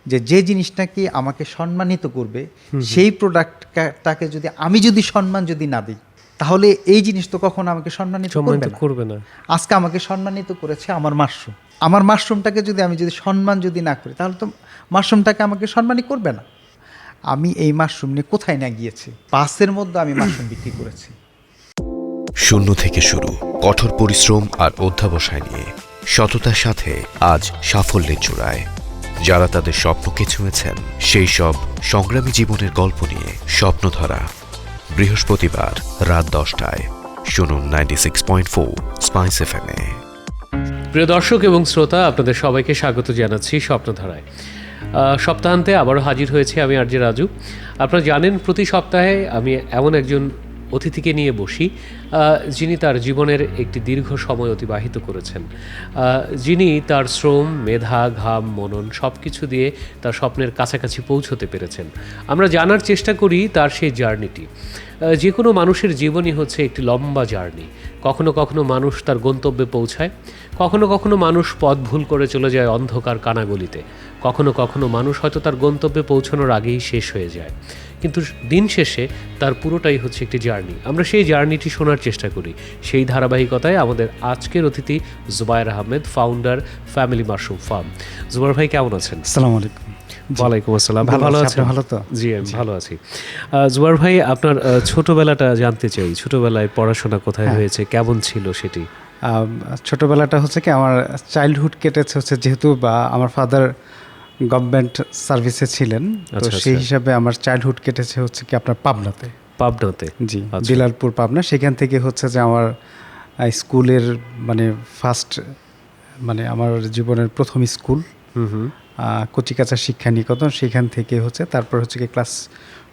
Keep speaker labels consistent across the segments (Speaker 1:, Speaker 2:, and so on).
Speaker 1: যে জিনিসটাকে আমাকে সম্মানিত করবে সেই প্রোডাক্টটাকে আমি যদি সম্মান না দিই, তাহলে এই জিনিস তো কখনো আমাকে সম্মানিত করবে না। আজকে আমাকে সম্মানিত করেছে আমার মাশরুম। আমার মাশরুমটাকে আমি সম্মান না করি, তাহলে তো মাশরুমটাকে আমাকে সম্মানই করবে না। আমি এই মাশরুম নিয়ে কোথায় না গিয়েছি, বাসের মধ্যে আমি মাশরুম বিক্রি করেছি।
Speaker 2: শূন্য থেকে শুরু, কঠোর পরিশ্রম আর অধ্যবসায় নিয়ে সততার সাথে আজ সাফল্যের চূড়ায়। যারা তাদের স্বপ্নকে ছুঁয়েছেন, সেই সব সংগ্রামী জীবনের গল্প নিয়ে স্বপ্নধরা। বৃহস্পতিবার রাত 10টায় শুনুন 96.4 স্পাইস FM এ।
Speaker 3: প্রিয় দর্শক এবং শ্রোতা, আপনাদের সবাইকে স্বাগত জানাচ্ছি স্বপ্নধারায়। সপ্তাহান্তে আবারও হাজির হয়েছি আমি আরজে রাজু। আপনারা জানেন, প্রতি সপ্তাহে আমি এমন একজন অতিথিকে নিয়ে বসি যিনি তার জীবনের একটি দীর্ঘ সময় অতিবাহিত করেছেন, যিনি তার শ্রম, মেধা, ঘাম, মনন সব কিছু দিয়ে তার স্বপ্নের কাছাকাছি পৌঁছতে পেরেছেন। আমরা জানার চেষ্টা করি তার সেই জার্নিটি। যে কোনো মানুষের জীবনই হচ্ছে একটি লম্বা জার্নি। কখনো কখনো মানুষ তার গন্তব্যে পৌঁছায়, কখনো কখনো মানুষ পথ ভুল করে চলে যায় অন্ধকার কানাগলিতে, কখনো কখনো মানুষ হয়তো তার গন্তব্যে পৌঁছানোর আগেই শেষ হয়ে যায়। কিন্তু দিন শেষে তার পুরোটাই হচ্ছে একটি জার্নি। আমরা সেই জার্নিটি শোনার চেষ্টা করি। সেই ধারাবাহিকতায় আমাদের আজকের অতিথি Zubair Ahmed, founder family mushroom farm. Zubair ভাই, কেমন আছেন?
Speaker 1: আসসালামু আলাইকুম।
Speaker 3: ওয়ালাইকুম আসসালাম। ভালো আছেন?
Speaker 1: ভালো তো?
Speaker 3: জি, আমি ভালো আছি। জুবায়ের ভাই, আপনার ছোটবেলাটা জানতে চাই। ছোটবেলায় পড়াশোনা কোথায় হয়েছে, কেমন ছিল সেটি?
Speaker 1: ছোটবেলাটা হচ্ছে কি, আমার চাইল্ডহুড কেটেছে হচ্ছে, যেহেতু আমার ফাদার গভর্নমেন্ট সার্ভিসে ছিলেন, তো সেই হিসাবে আমার চাইল্ডহুড কেটেছে হচ্ছে কি আপনার পাবনাতে। জি, দিলালপুর, পাবনা। সেখান থেকে হচ্ছে যে আমার স্কুলের ফার্স্ট আমার জীবনের প্রথম স্কুল কচিকাঁচা শিক্ষা নিকেতন। সেখান থেকে হচ্ছে তারপর হচ্ছে কি ক্লাস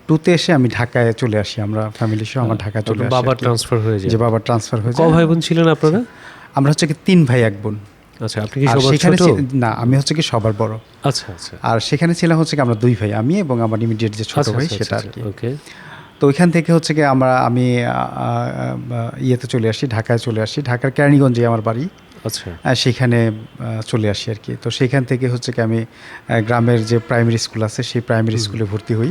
Speaker 1: 2তে এসে আমি ঢাকায় চলে আসি। আমরা ফ্যামিলি সহ আমার ঢাকা চলে আসি।
Speaker 3: বাবা ট্রান্সফার হয়ে যায়?
Speaker 1: যে বাবা ট্রান্সফার হয়ে যায়।
Speaker 3: কয় ভাই বোন ছিলেন আপনারা?
Speaker 1: আমরা হচ্ছে কি 3 ভাই 1 বোন।
Speaker 3: আচ্ছা, আপনি কি সবার ছোট?
Speaker 1: না, আমি হচ্ছে কি সবার বড়।
Speaker 3: আচ্ছা আচ্ছা।
Speaker 1: আর সেখানে ছিলাম হচ্ছে কি আমরা 2 ভাই, আমি এবং আমার ইমিডিয়েট যে ছোট ভাই, সেটা আর কি।
Speaker 3: ওকে।
Speaker 1: তো ওইখান থেকে হচ্ছে কি আমি ইয়েতে চলে আসি, ঢাকায় চলে আসি। ঢাকার কেরানীগঞ্জে আমার বাড়ি।
Speaker 3: আচ্ছা।
Speaker 1: সেখানে চলে আসি আর কি। তো সেখান থেকে হচ্ছে কি আমি গ্রামের যে প্রাইমারি স্কুল আছে, সেই প্রাইমারি স্কুলে ভর্তি হই।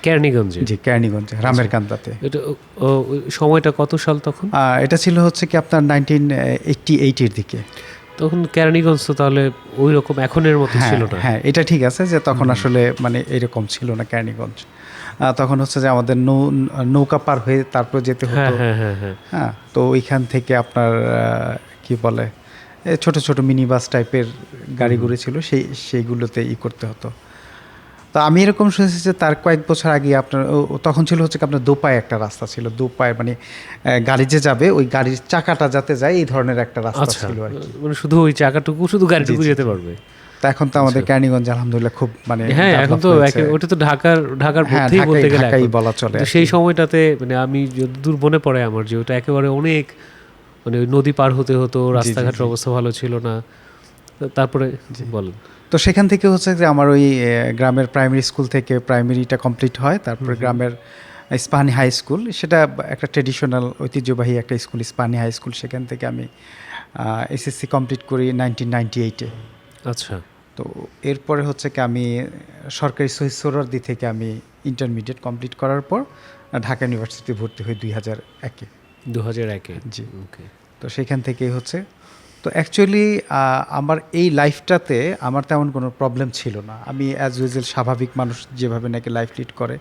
Speaker 3: কেরানীগঞ্জে?
Speaker 1: জি, কেরানীগঞ্জে, রামের কান্দাতে।
Speaker 3: এটা সময়টা কত সাল তখন?
Speaker 1: এটা ছিল হচ্ছে কি আপনার 1988-এর দিকে।
Speaker 3: তখন কেরানীগঞ্জ তো তাহলে ওই রকম এখনের মতো ছিল না?
Speaker 1: হ্যাঁ, এটা ঠিক আছে যে তখন আসলে এরকম ছিল না কেরানীগঞ্জ। তখন হচ্ছে যে আমাদের নৌকা পার হয়ে তারপর যেতে হতো। হ্যাঁ, তো ওইখান থেকে আপনার কি বলে, ছোট ছোট মিনি বাস টাইপের গাড়িগুলো ছিল, সেইগুলোতে করতে হতো। তো আমি এরকম শুনেছি যে তার কয়েক বছর আগে আপনার তখন ছিল হচ্ছে কি আপনার দোপায় একটা রাস্তা ছিল। দোপায় গাড়ি যে যাবে, ওই গাড়ির চাকাটা যাতে যায়, এই ধরনের একটা রাস্তা ছিল আর কি।
Speaker 3: শুধু ওই চাকাটুকু, শুধু গাড়িটুকু যেতে পারবে।
Speaker 1: তা এখন তো আমাদের কেরানীগঞ্জ আলহামদুলিল্লাহ খুব
Speaker 3: হ্যাঁ, এখন তো ওটা তো ঢাকার মধ্যেই বলতে গেলে
Speaker 1: বলা চলে।
Speaker 3: সেই সময়টাতে আমি যতদূর মনে পড়ে আমার, যে ওটা একেবারে অনেক ওই নদী পার হতে হতো, রাস্তাঘাটের অবস্থা ভালো ছিল না। তারপরে বলেন।
Speaker 1: তো সেখান থেকে হচ্ছে যে আমার ওই গ্রামের প্রাইমারি স্কুল থেকে প্রাইমারিটা কমপ্লিট হয়। তারপরে গ্রামের ইস্পাহানি হাই স্কুল, সেটা একটা ট্রেডিশনাল ঐতিহ্যবাহী একটা স্কুল, ইস্পাহানি হাই স্কুল। সেখান থেকে আমি এসএসসি কমপ্লিট করি 1998-এ।
Speaker 3: আচ্ছা।
Speaker 1: তো এরপরে হচ্ছে কি আমি সরকারি শহীদ সোহরাওয়ার্দী থেকে আমি ইন্টারমিডিয়েট কমপ্লিট করার পর ঢাকা ইউনিভার্সিটি ভর্তি হই 2001-এ।
Speaker 3: 2001-এ?
Speaker 1: জি। ওকে। তো সেখান থেকেই হচ্ছে, তো অ্যাকচুয়ালি আমার এই লাইফটাতে আমার তেমন কোনো প্রবলেম ছিল না। আমি অ্যাজ ইউজুয়াল স্বাভাবিক মানুষ যেভাবে নাকি লাইফ লিড করে,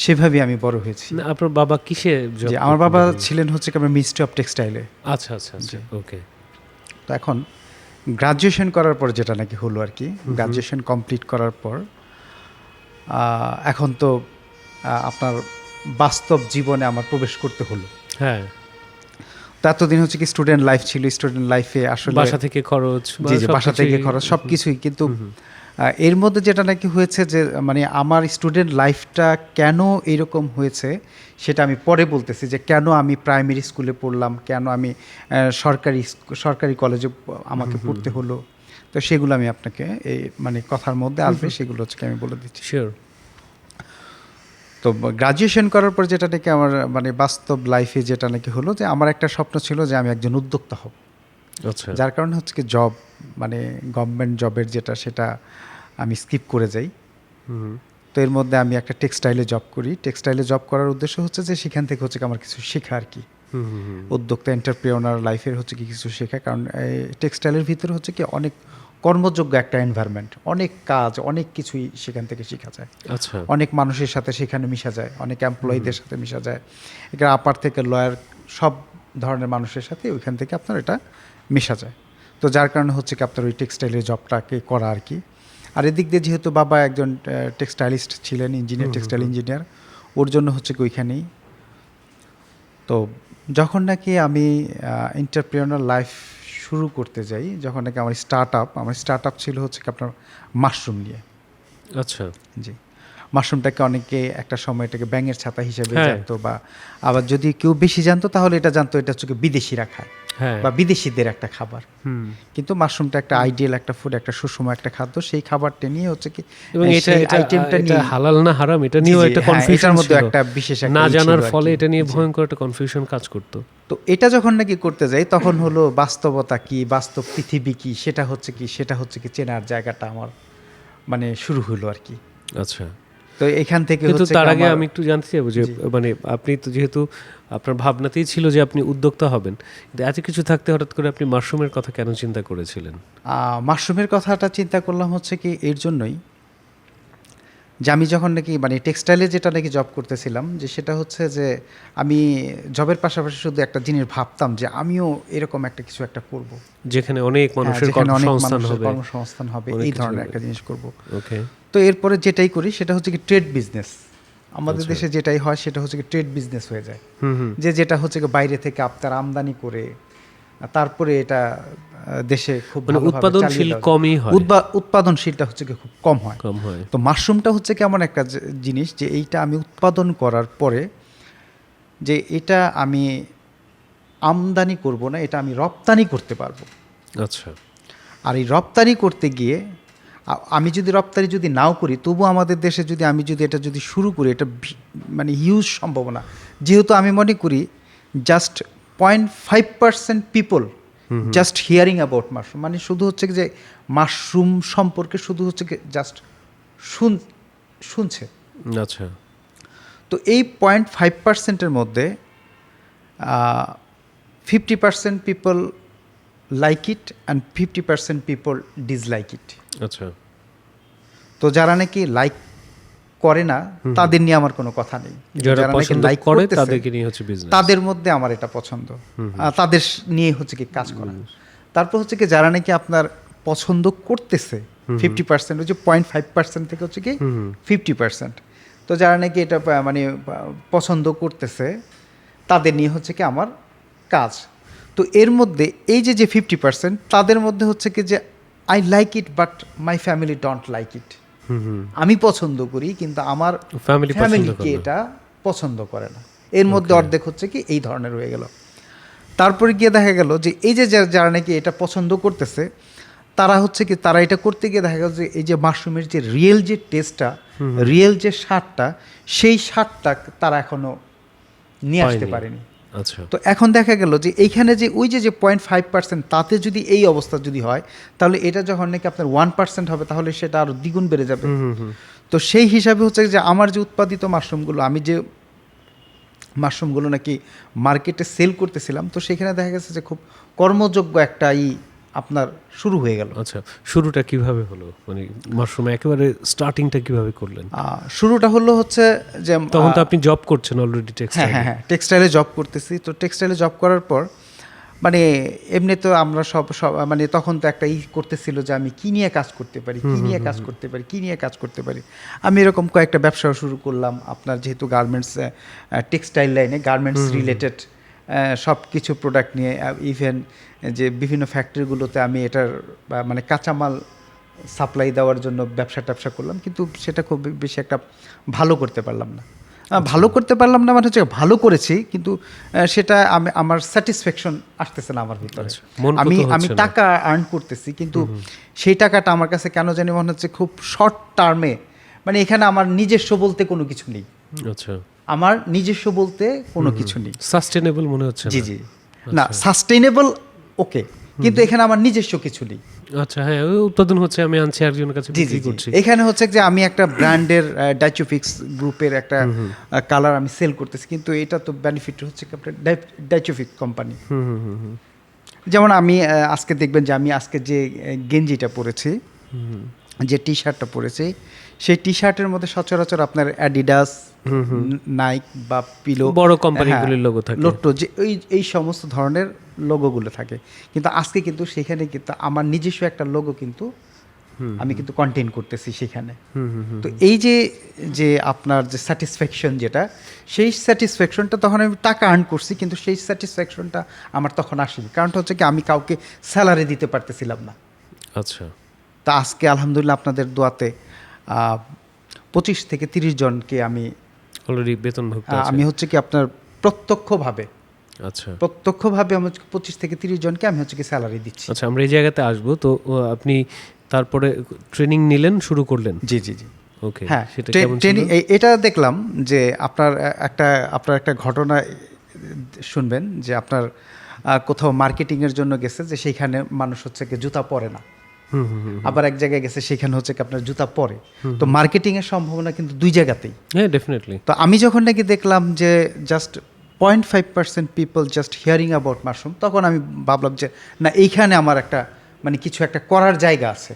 Speaker 1: সেভাবেই আমি বড় হয়েছি।
Speaker 3: আপনার বাবা কিসে জব?
Speaker 1: আমার বাবা ছিলেন হচ্ছে কি আমার মিনিস্ট্রি অফ টেক্সটাইলে।
Speaker 3: আচ্ছা আচ্ছা আচ্ছা। ওকে।
Speaker 1: তো এখন গ্রাজুয়েশন করার পর যেটা নাকি হলো আর কি, গ্রাজুয়েশন কমপ্লিট করার পর এখন তো আপনার বাস্তব জীবনে আমার প্রবেশ করতে হলো।
Speaker 3: হ্যাঁ।
Speaker 1: তো এতদিন হচ্ছে কি স্টুডেন্ট লাইফ ছিল, স্টুডেন্ট লাইফে আসলে
Speaker 3: বাসা থেকে খরচ,
Speaker 1: বাসা থেকে খরচ সব কিছুই। কিন্তু এর মধ্যে যেটা নাকি হয়েছে যে আমার স্টুডেন্ট লাইফটা কেন এরকম হয়েছে সেটা আমি পরে বলতেছি, যে কেন আমি প্রাইমারি স্কুলে পড়লাম, কেন আমি সরকারি কলেজে আমাকে পড়তে হলো। তো সেগুলো আমি আপনাকে এই কথার মধ্যে আসবে, সেগুলো হচ্ছে আমি বলে দিচ্ছি।
Speaker 3: শিওর।
Speaker 1: তো গ্রাজুয়েশন করার পর যেটা নাকি আমার বাস্তব লাইফে যেটা নাকি হলো, যে আমার একটা স্বপ্ন ছিল যে আমি একজন উদ্যোক্তা হব।
Speaker 3: আচ্ছা।
Speaker 1: যার কারণে হচ্ছে কি জব গভর্নমেন্ট জবের যেটা, সেটা আমি স্কিপ করে যাই। তো এর মধ্যে আমি একটা টেক্সটাইলে জব করি। টেক্সটাইলে জব করার উদ্দেশ্য হচ্ছে যে সেখান থেকে হচ্ছে কি আমার কিছু শেখা আর কি, উদ্যোক্তা এন্টারপ্রেনার লাইফের হচ্ছে কি কিছু শেখা। কারণ টেক্সটাইলের ভিতরে হচ্ছে কি অনেক কর্মযোগ্য একটা এনভায়রনমেন্ট, অনেক কাজ, অনেক কিছুই সেখান থেকে শেখা যায়।
Speaker 3: আচ্ছা,
Speaker 1: অনেক মানুষের সাথে সেখানে মিশা যায়, অনেক এমপ্লয়ীদের সাথে মিশা যায়, এখানে আপার থেকে লয়ার সব ধরনের মানুষের সাথে ওইখান থেকে আপনার এটা মিশা যায়। তো যার কারণে হচ্ছে কি আপনার ওই টেক্সটাইলের জবটাকে করা আর কি। আর এদিক দিয়ে যেহেতু বাবা একজন টেক্সটাইলিস্ট ছিলেন, ইঞ্জিনিয়ার, টেক্সটাইল ইঞ্জিনিয়ার, ওর জন্য হচ্ছে কি ওইখানেই। তো যখন নাকি আমি এন্টারপ্রেনার লাইফ শুরু করতে যাই, যখন নাকি আমার স্টার্ট আপ ছিল হচ্ছে কি আপনার মাশরুম নিয়ে।
Speaker 3: আচ্ছা,
Speaker 1: জি, মাশরুমটাকে অনেকে একটা সময় এটাকে ব্যাঙের ছাতা হিসেবে
Speaker 3: হ্যাঁ।
Speaker 1: জানতো, বা আবার যদি কেউ বেশি জানতো তাহলে এটা জানতো এটা হচ্ছে কি বিদেশিরা খায়
Speaker 3: হ্যাঁ,
Speaker 1: বা বিদেশিদের একটা খাবার। কিন্তু মাশরুমটা একটা আইডিয়াল একটা ফুড, একটা সুষম একটা খাদ্য। সেই খাবারটা নিয়ে হচ্ছে কি
Speaker 3: এবং এটা
Speaker 1: সেই
Speaker 3: এটা
Speaker 1: আইটেমটা
Speaker 3: এটা
Speaker 1: নিয়ে
Speaker 3: হালাল না হারাম এটা নিয়েও
Speaker 1: জি,
Speaker 3: একটা
Speaker 1: হ্যাঁ,
Speaker 3: কনফিউশন
Speaker 1: এটার মধ্যে
Speaker 3: ছিল,
Speaker 1: একটা বিশেষ একটা
Speaker 3: না
Speaker 1: ই ছিল
Speaker 3: জানার
Speaker 1: আর কি।
Speaker 3: ফলে এটা নিয়ে
Speaker 1: জি।
Speaker 3: ভয়ঙ্কর একটা কনফিউশন কাজ করতো।
Speaker 1: তো এটা যখন নাকি করতে যাই তখন হলো বাস্তবতা কি, বাস্তব পৃথিবী কি, সেটা হচ্ছে কি চেনার জায়গাটা আমার মানে শুরু হলো আর কি।
Speaker 3: আচ্ছা,
Speaker 1: তো এখান থেকে
Speaker 3: কিন্তু
Speaker 1: হচ্ছে
Speaker 3: তার
Speaker 1: কি
Speaker 3: আগে
Speaker 1: আমার-
Speaker 3: আমি একটু জানতে চাইবো যে
Speaker 1: জি।
Speaker 3: মানে আপনি তো যেহেতু আপনার ভাবনাতেই ছিল যে আপনি উদ্যোক্তা হবেন, কিন্তু এত কিছু থাকতে হঠাৎ করে আপনি মাশরুমের কথা কেন চিন্তা করেছিলেন?
Speaker 1: মাশরুমের কথাটা চিন্তা করলাম হচ্ছে কি এর জন্যই যে আমি যখন নাকি মানে টেক্সটাইলে যেটা নাকি জব করতেছিলাম, যে সেটা হচ্ছে যে আমি জবের পাশাপাশি শুধু একটা জিনিস ভাবতাম যে আমিও এরকম একটা কিছু একটা করব,
Speaker 3: যেখানে অনেক মানুষের
Speaker 1: যেখানে অনেক
Speaker 3: কর্মসংস্থান
Speaker 1: মানুষের
Speaker 3: হবে।
Speaker 1: কর্মসংস্থান হবে,
Speaker 3: অনেক
Speaker 1: এই
Speaker 3: কিছু
Speaker 1: ধরনের
Speaker 3: হবে।
Speaker 1: একটা জিনিস করব।
Speaker 3: ওকে,
Speaker 1: তো এরপরে যেটাই করি সেটা হচ্ছে কি ট্রেড বিজনেস। আমাদের
Speaker 3: আচ্ছা।
Speaker 1: দেশে যেটাই হয় সেটা হচ্ছে কি ট্রেড বিজনেস হয়ে যায়,
Speaker 3: হুম,
Speaker 1: যে যেটা হচ্ছে কি বাইরে থেকে আপনার আমদানি করে তারপরে এটা দেশে খুব
Speaker 3: মানে
Speaker 1: ভালোভাবে
Speaker 3: উৎপাদনশীল
Speaker 1: চালিয়ে দেওয়া যায়।
Speaker 3: কমই হয়,
Speaker 1: উৎপাদনশীলটা হচ্ছে কি খুব কম হয়।
Speaker 3: কম হয়।
Speaker 1: তো মাশরুমটা হচ্ছে কেমন একটা জিনিস যে এইটা আমি উৎপাদন করার পরে যে এটা আমি আমদানি করব না, এটা আমি রপ্তানি করতে পারবো।
Speaker 3: আচ্ছা,
Speaker 1: আর এই রপ্তানি করতে গিয়ে আমি যদি রপ্তানি যদি নাও করি, তবু আমাদের দেশে যদি আমি যদি এটা যদি শুরু করি, এটা মানে হিউজ সম্ভাবনা। যেহেতু আমি মনে করি just 0.5% people just hearing about mushroom, মানে শুধু হচ্ছে কি যে মাশরুম সম্পর্কে শুধু হচ্ছে কি জাস্ট শুনছে।
Speaker 3: আচ্ছা,
Speaker 1: তো এই 0.5%-এর মধ্যে 50% people like it and 50% people dislike it.
Speaker 3: আচ্ছা,
Speaker 1: তো যারা নাকি লাইক করে না তাদের নিয়ে আমার কোনো কথা নেই, কিন্তু
Speaker 3: যারা
Speaker 1: নাকি
Speaker 3: পছন্দ
Speaker 1: like
Speaker 3: করে
Speaker 1: করতেছে,
Speaker 3: তাদেরকে নিয়ে হচ্ছে বিজনেস।
Speaker 1: তাদের মধ্যে আমার এটা পছন্দ, তাদের নিয়ে হচ্ছে কি কাজ করা। তারপর হচ্ছে কি যারা নাকি আপনার পছন্দ করতেছে 50%, হচ্ছে 0.5% থেকে হচ্ছে কি 50%। তো যারা নাকি এটা মানে পছন্দ করতেছে তাদের নিয়ে হচ্ছে কি আমার কাজ। তো এর মধ্যে এই যে 50% তাদের মধ্যে হচ্ছে কি যে I like it but my family don't like it. আমি পছন্দ করি কিন্তু আমার
Speaker 3: Family পছন্দ
Speaker 1: ফ্যামিলিকে
Speaker 3: করে না।
Speaker 1: এটা পছন্দ করে না। এর মধ্যে অর্ধেক হচ্ছে কি এই ধরনের হয়ে গেল। তারপরে গিয়ে দেখা গেল যে এই যে যারা নাকি এটা পছন্দ করতেছে তারা হচ্ছে কি তারা এটা করতে গিয়ে দেখা গেল যে এই যে মাশরুমের যে রিয়েল যে টেস্টটা, রিয়েল যে স্বাদটা, সেই স্বাদটা তারা এখনো নিয়ে আসতে
Speaker 3: পায়নি।
Speaker 1: পারেনি।
Speaker 3: আচ্ছা,
Speaker 1: তো এখন দেখা গেল যে এইখানে যে ওই যে 0.5% তাতে যদি এই অবস্থা যদি হয়, তাহলে এটা যখন নাকি আপনার 1% হবে তাহলে সেটা আরও দ্বিগুণ বেড়ে যাবে। তো সেই হিসাবে হচ্ছে যে আমার যে উৎপাদিত মাশরুমগুলো, আমি যে মাশরুমগুলো নাকি মার্কেটে সেল করতেছিলাম, তো সেখানে দেখা গেছে যে খুব কর্মযোগ্য একটা আপনার শুরু হয়ে গেল।
Speaker 3: আচ্ছা, শুরুটা কিভাবে হলো, মানে মাশরুম একেবারে স্টার্টিংটা কিভাবে করলেন?
Speaker 1: শুরুটা হলো হচ্ছে যে
Speaker 3: তখন তো আপনি জব করছেন অলরেডি টেক্সটাইল।
Speaker 1: হ্যাঁ টেক্সটাইলে জব করতেছি। তো টেক্সটাইলে জব করার পর মানে এমনি তো আমরা সব মানে তখন তো একটা করতেছিল যে আমি কি নিয়ে কাজ করতে পারি, কি নিয়ে কাজ করতে পারি, কি নিয়ে কাজ করতে পারি। আমি এরকম কয়েকটা ব্যবসাও শুরু করলাম। আপনার যেহেতু গার্মেন্টস টেক্সটাইল লাইনে গার্মেন্টস রিলেটেড সব কিছু প্রোডাক্ট নিয়ে, ইভেন যে বিভিন্ন ফ্যাক্টরিগুলোতে আমি এটার মানে কাঁচামাল সাপ্লাই দেওয়ার জন্য ব্যবসা করলাম, কিন্তু সেটা খুব বেশি একটা ভালো করতে পারলাম না। ভালো করতে পারলাম না মানে হচ্ছে ভালো করেছি, কিন্তু সেটা আমার স্যাটিসফ্যাকশন আসতেছে না আমার ভিতরে। আমি টাকা আর্ন করতেছি, কিন্তু সেই টাকাটা আমার কাছে কেন জানি মনে হচ্ছে খুব শর্ট টার্মে, মানে এখানে আমার নিজস্ব বলতে কোনো কিছু নেই।
Speaker 3: আচ্ছা,
Speaker 1: আমার নিজস্ব বলতে কোনো কিছু নেই।
Speaker 3: সাস্টেনেবল মনে হচ্ছে?
Speaker 1: জি না, সাস্টেইনেবল ওকে, কিন্তু এখানে আমার নিজস্ব কিছু নেই।
Speaker 3: আচ্ছা, হ্যাঁ, ওই উৎপাদন হচ্ছে, আমি আনছি একজনের কাছে
Speaker 1: জি জি
Speaker 3: বিক্রি
Speaker 1: জি।
Speaker 3: করছি।
Speaker 1: এখানে হচ্ছে যে আমি একটা ব্র্যান্ডের ডাইচোফিক্স গ্রুপের একটা কালার আমি সেল করতেছি, কিন্তু এটা তো বেনিফিট হচ্ছে কি আপনার ডাইচোফিক কোম্পানি। যেমন আমি আজকে দেখবেন যে আমি আজকে যে গেঞ্জিটা পরেছি, যে টি শার্টটা পরেছি, সেই টি শার্টের মধ্যে সচরাচর আপনার অ্যাডিডাস, নাইক বা পিলো,
Speaker 3: বড় কোম্পানিগুলির লোগো থাকে,
Speaker 1: লোট্টো, যে এই সমস্ত ধরনের লোগোগুলো থাকে। কিন্তু আজকে কিন্তু সেখানে কিন্তু আমার নিজস্ব একটা লোগো কিন্তু আমি কিন্তু কন্টেইন করতেছি সেখানে। তো এই যে যে আপনার যে স্যাটিসফ্যাকশন, যেটা সেই স্যাটিসফ্যাকশনটা তখন আমি টাকা আর্ন করছি, কিন্তু সেই স্যাটিসফ্যাকশনটা আমার তখন আসেনি। কারণটা হচ্ছে কি আমি কাউকে স্যালারি দিতে পারতেছিলাম না।
Speaker 3: আচ্ছা,
Speaker 1: তা আজকে আলহামদুলিল্লাহ আপনাদের দোয়াতে 25 থেকে 30 জনকে আমি
Speaker 3: অলরেডি বেতনভুক্ত আছে।
Speaker 1: আমি হচ্ছে কি আপনার প্রত্যক্ষভাবে
Speaker 3: আচ্ছা
Speaker 1: আমি 25 থেকে 30 জনকে আমি হচ্ছে কি স্যালারি দিচ্ছি।
Speaker 3: আচ্ছা, আমরা এই জায়গাতে আসবো। তো আপনি তারপরে ট্রেনিং নিলেন, শুরু করলেন?
Speaker 1: জি জি জি।
Speaker 3: ওকে,
Speaker 1: হ্যাঁ,
Speaker 3: সেটা কেমন ছিল?
Speaker 1: ট্রেনিং এটা দেখলাম যে আপনার একটা ঘটনা শুনবেন, যে আপনার কোথাও মার্কেটিংয়ের জন্য গেছে, যে সেইখানে মানুষ হচ্ছে কি জুতা পরে না, আবার এক জায়গায় গেছে সেখানে হচ্ছে কি আপনার জুতা পরে। তো মার্কেটিংয়ের সম্ভাবনা কিন্তু দুই জায়গাতেই।
Speaker 3: হ্যাঁ, ডেফিনেটলি।
Speaker 1: তো আমি যখন নাকি দেখলাম যে just 0.5% people just hearing about mushroom, তখন আমি ভাবলাম যে না, এইখানে আমার একটা মানে কিছু একটা করার জায়গা আছে,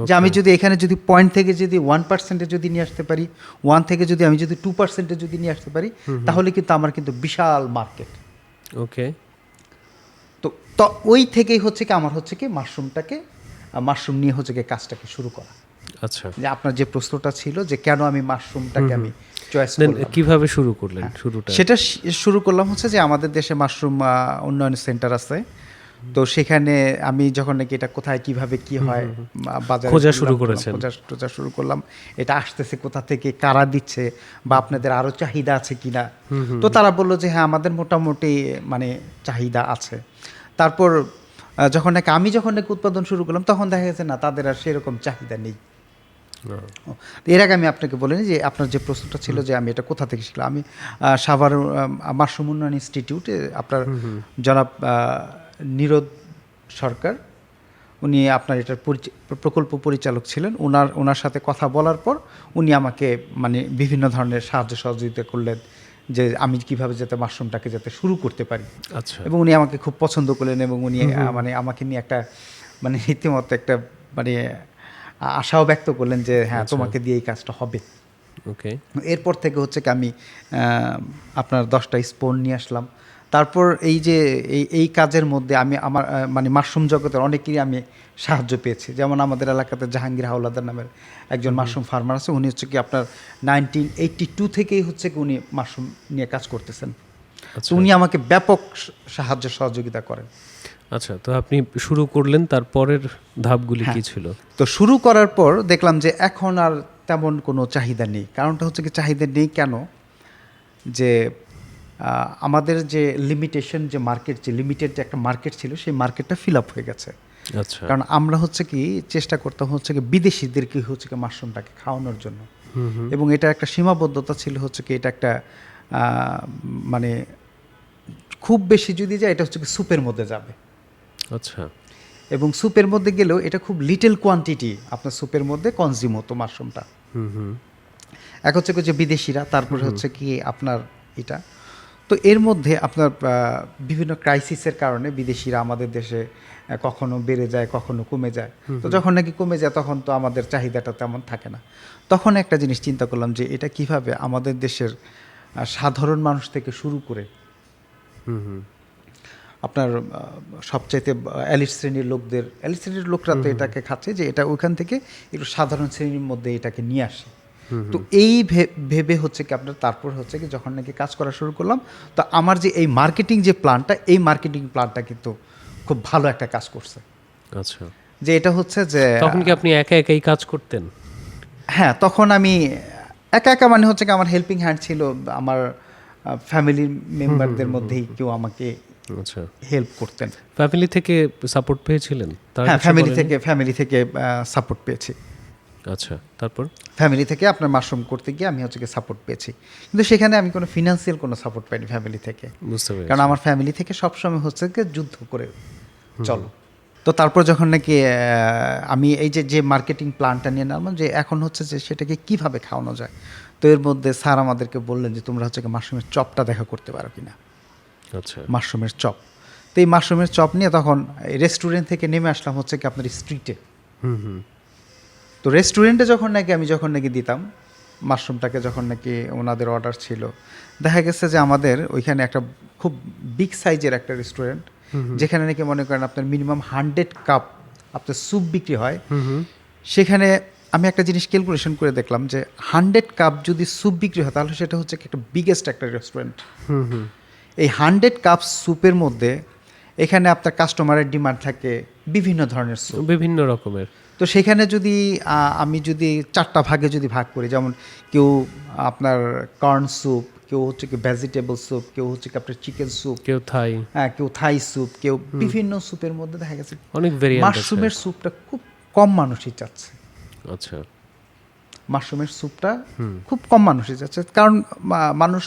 Speaker 1: যে আমি যদি এখানে যদি পয়েন্ট থেকে যদি 1%-এ যদি নিয়ে আসতে পারি, 1 থেকে যদি আমি যদি 2%-এ যদি নিয়ে আসতে পারি, তাহলে কিন্তু আমার কিন্তু বিশাল মার্কেট।
Speaker 3: ওকে,
Speaker 1: তো ওই থেকেই হচ্ছে কি আমার হচ্ছে কি মাশরুম নিয়ে হচ্ছে কি কাজটাকে শুরু করা।
Speaker 3: আচ্ছা,
Speaker 1: যে আপনার যে প্রশ্নটা ছিল যে কেন আমি মাশরুমটাকে আমি চয়েস
Speaker 3: দেন
Speaker 1: করলাম,
Speaker 3: কিভাবে শুরু করলেন? শুরুটা
Speaker 1: সেটা শুরু করলাম হচ্ছে যে আমাদের দেশে মাশরুম উন্নয়ন সেন্টার আছে। তো সেখানে আমি যখন নাকি এটা কোথায় কিভাবে কি হয় বাজারে
Speaker 3: খোঁজা শুরু করেছেন।
Speaker 1: খোঁজা শুরু করলাম, এটা আসতেছে কোথা থেকে, কারা দিচ্ছে, বা আপনাদের আরো চাহিদা আছে কিনা। তো তারা বললো যে হ্যাঁ, আমাদের মোটামুটি মানে চাহিদা আছে। তারপর যখন নাকি উৎপাদন শুরু করলাম, তখন দেখা গেছে না, তাদের আর সেরকম চাহিদা নেই। এর আগে আমি আপনাকে বলিনি যে আপনার যে প্রশ্নটা ছিল যে আমি এটা কোথা থেকে শিখলাম, আমি সাভার মাশরুম উন্নয়ন ইনস্টিটিউটে আপনার জনাব নীরদ সরকার, উনি আপনার এটার প্রকল্প পরিচালক ছিলেন। ওনার সাথে কথা বলার পর উনি আমাকে মানে বিভিন্ন ধরনের সাহায্য সহযোগিতা করলেন, যে আমি কিভাবে যাতে মাশরুমটাকে যাতে শুরু করতে পারি।
Speaker 3: আচ্ছা,
Speaker 1: এবং উনি আমাকে খুব পছন্দ করলেন, এবং উনি মানে আমাকে নিয়ে একটা মানে রীতিমতো একটা মানে আশাও ব্যক্ত করলেন যে হ্যাঁ, তোমাকে দিয়ে এই কাজটা হবে।
Speaker 3: ওকে,
Speaker 1: এরপর থেকে হচ্ছে কি আমি আপনার 10টা স্পোন নিয়ে আসলাম। তারপর এই যে এই কাজের মধ্যে আমি আমার মানে মাশরুম জগতের অনেকেরই আমি সাহায্য পেয়েছি। যেমন আমাদের এলাকাতে জাহাঙ্গীর হাওলাদার নামের একজন মাশরুম ফার্মার আছে, উনি হচ্ছে কি আপনার 1982 থেকেই হচ্ছে কি উনি মাশরুম নিয়ে কাজ করতেছেন। তো উনি আমাকে ব্যাপক সাহায্য সহযোগিতা করেন।
Speaker 3: আচ্ছা, তো আপনি শুরু করলেন, তারপরের ধাপগুলি কি ছিল?
Speaker 1: তো শুরু করার পর দেখলাম যে এখন আর তেমন কোনো চাহিদা নেই। কারণটা হচ্ছে কি চাহিদা নেই কেন, যে আমাদের যে লিমিটেশন, যে মার্কেট, যে লিমিটেড যে একটা মার্কেট ছিল, সেই মার্কেটটা ফিল আপ হয়ে গেছে।
Speaker 3: আচ্ছা,
Speaker 1: কারণ আমরা হচ্ছে কি চেষ্টা করতাম হচ্ছে কি বিদেশিদেরকে হচ্ছে কি মাশরুমটাকে খাওয়ানোর জন্য, এবং এটা একটা সীমাবদ্ধতা ছিল হচ্ছে কি এটা একটা মানে খুব বেশি যদি যায় এটা হচ্ছে কি স্যুপের মধ্যে যাবে।
Speaker 3: আচ্ছা,
Speaker 1: এবং স্যুপের মধ্যে গেলেও এটা খুব লিটল কোয়ান্টিটি আপনার স্যুপের মধ্যে কনজিউম হতো মাশরুমটা। এক হচ্ছে কি যে বিদেশিরা, তারপরে হচ্ছে কি আপনার এটা। তো এর মধ্যে আপনার বিভিন্ন ক্রাইসিসের কারণে বিদেশিরা আমাদের দেশে কখনো বেড়ে যায়, কখনো কমে যায়। তো যখন নাকি কমে যায় তখন তো আমাদের চাহিদাটা তেমন থাকে না। তখন একটা জিনিস চিন্তা করলাম যে এটা কিভাবে আমাদের দেশের সাধারণ মানুষ থেকে শুরু করে আপনার সবচাইতে এলিট শ্রেণীর লোকরা তো এটাকে খাচ্ছে, যে এটা ওইখান থেকে একটু সাধারণ শ্রেণীর মধ্যে এটাকে নিয়ে আসে। তো এই ভেবে হচ্ছে কি আপনার তারপর হচ্ছে কি যখন নাকি কাজ করা শুরু করলাম, তো আমার যে এই মার্কেটিং যে প্ল্যানটা, এই মার্কেটিং প্ল্যানটা কিন্তু খুব ভালো একটা কাজ করছে।
Speaker 3: আচ্ছা,
Speaker 1: যে এটা হচ্ছে যে
Speaker 3: তখন কি আপনি একা একাই কাজ করতেন?
Speaker 1: হ্যাঁ, তখন আমি একা মানে হচ্ছে কি আমার হেল্পিং হ্যান্ড ছিল, আমার ফ্যামিলি মেম্বারদের মধ্যেই কেউ আমাকে
Speaker 3: আচ্ছা,
Speaker 1: হেল্প করতেন।
Speaker 3: ফ্যামিলি থেকে সাপোর্ট পেয়েছিলেন?
Speaker 1: হ্যাঁ, ফ্যামিলি থেকে সাপোর্ট পেয়েছি।
Speaker 3: আচ্ছা, তারপর
Speaker 1: ফ্যামিলি থেকে আপনার মাশরুম করতে গিয়ে আমি হচ্ছে সাপোর্ট পেয়েছি, কিন্তু সেখানে আমি কোনো ফিনান্সিয়াল কোনো সাপোর্ট পাইনি ফ্যামিলি থেকে।
Speaker 3: বুঝতে পেরেছি।
Speaker 1: কারণ আমার ফ্যামিলি থেকে সবসময় হচ্ছে কি যুদ্ধ করে চলো। তো তো তারপর যখন নাকি আমি এই যে মার্কেটিং প্ল্যানটা নিয়ে নামলাম যে এখন হচ্ছে যে সেটাকে কিভাবে খাওয়ানো যায়, তো এর মধ্যে স্যার আমাদেরকে বললেন যে তোমরা হচ্ছে মাশরুমের চপটা দেখা করতে পারো কিনা,
Speaker 3: আচ্ছা,
Speaker 1: মাশরুমের চপ। তো এই মাশরুমের চপ নিয়ে তখন রেস্টুরেন্ট থেকে নেমে আসলাম হচ্ছে কি আপনার স্ট্রিটে। তো রেস্টুরেন্টে আমি যখন নাকি দিতাম মাশরুমটাকে, যখন নাকি ওনাদের অর্ডার ছিল, দেখা গেছে যে আমাদের ওইখানে একটা খুব বিগ সাইজের একটা রেস্টুরেন্ট, যেখানে নাকি মনে করেন আপনার মিনিমাম 100 কাপ আপনার স্যুপ বিক্রি হয়। সেখানে আমি একটা জিনিস ক্যালকুলেশন করে দেখলাম যে 100 কাপ যদি স্যুপ বিক্রি হয় তাহলে সেটা হচ্ছে একটা বিগেস্ট একটা রেস্টুরেন্ট। এই 100 কাপ স্যুপের মধ্যে এখানে আপনার কাস্টমারের ডিমান্ড থাকে বিভিন্ন ধরনের স্যুপ,
Speaker 3: বিভিন্ন রকমের।
Speaker 1: তো সেখানে যদি আমি যদি 4টা ভাগে যদি ভাগ করি, যেমন কেউ আপনার কর্ন স্যুপ, কেউ হচ্ছে কি ভেজিটেবল স্যুপ, কেউ হচ্ছে কি আপনার চিকেন স্যুপ,
Speaker 3: কেউ থাই,
Speaker 1: হ্যাঁ কেউ থাই স্যুপ, কেউ বিভিন্ন স্যুপের মধ্যে দেখা গেছে
Speaker 3: অনেক ভেরিয়েন্ট আছে।
Speaker 1: মাশরুমের স্যুপটা খুব কম মানুষই চাচ্ছে।
Speaker 3: আচ্ছা,
Speaker 1: মাশরুমের স্যুপটা খুব কম মানুষই চাচ্ছে, কারণ মানুষ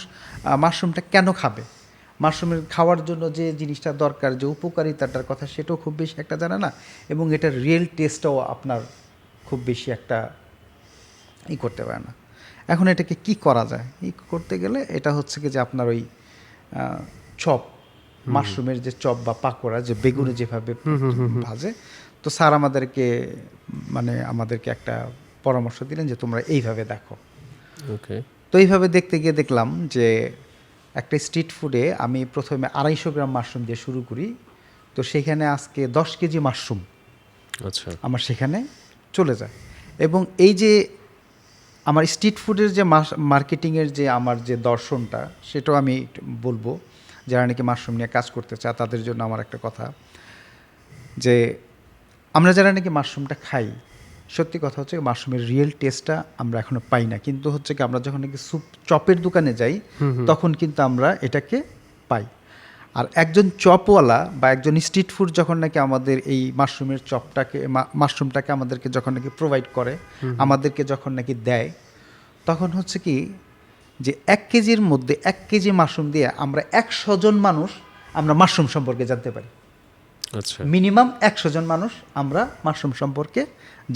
Speaker 1: মাশরুমটা কেন খাবে, মাশরুমের খাওয়ার জন্য যে জিনিসটা দরকার, যে উপকারিতাটার কথা, সেটাও খুব বেশি একটা জানে না, এবং এটার রিয়েল টেস্টটাও আপনার খুব বেশি একটা করতে পারে না। এখন এটাকে কি করা যায়, করতে গেলে এটা হচ্ছে কি যে আপনার ওই চপ, মাশরুমের যে চপ বা পাকোড়া, যে বেগুনে যেভাবে ভাজে, তো স্যার আমাদেরকে একটা পরামর্শ দিলেন যে তোমরা এইভাবে দেখো।
Speaker 3: ওকে।
Speaker 1: তো এইভাবে দেখতে গিয়ে দেখলাম যে একটা স্ট্রিট ফুডে আমি প্রথমে 250 গ্রাম মাশরুম দিয়ে শুরু করি, তো সেখানে আজকে 10 কেজি মাশরুম
Speaker 3: আচ্ছা,
Speaker 1: আমার সেখানে চলে যায়। এবং এই যে আমার স্ট্রিট ফুডের যে মার্কেটিংয়ের যে আমার যে দর্শনটা, সেটাও আমি বলবো যারা নাকি মাশরুম নিয়ে কাজ করতে চায় তাদের জন্য আমার একটা কথা, যে আমরা যারা নাকি মাশরুমটা খাই, সত্যি কথা হচ্ছে মাশরুমের রিয়েল টেস্টটা আমরা এখনো পাই না, কিন্তু হচ্ছে কি আমরা যখন নাকি স্যুপ চপের দোকানে যাই তখন কিন্তু আমরা এটাকে পাই। আর একজন চপওয়ালা বা একজন স্ট্রিট ফুড যখন নাকি আমাদের এই মাশরুমের চপটাকে, মাশরুমটাকে আমাদেরকে যখন নাকি প্রোভাইড করে, আমাদেরকে যখন নাকি দেয়, তখন হচ্ছে কি যে 1 কেজির মধ্যে 1 কেজি মাশরুম দিয়ে আমরা 100 জন মানুষ আমরা মাশরুম সম্পর্কে জানতে পারি।
Speaker 3: আচ্ছা,
Speaker 1: মিনিমাম 100 জন মানুষ আমরা মাশরুম সম্পর্কে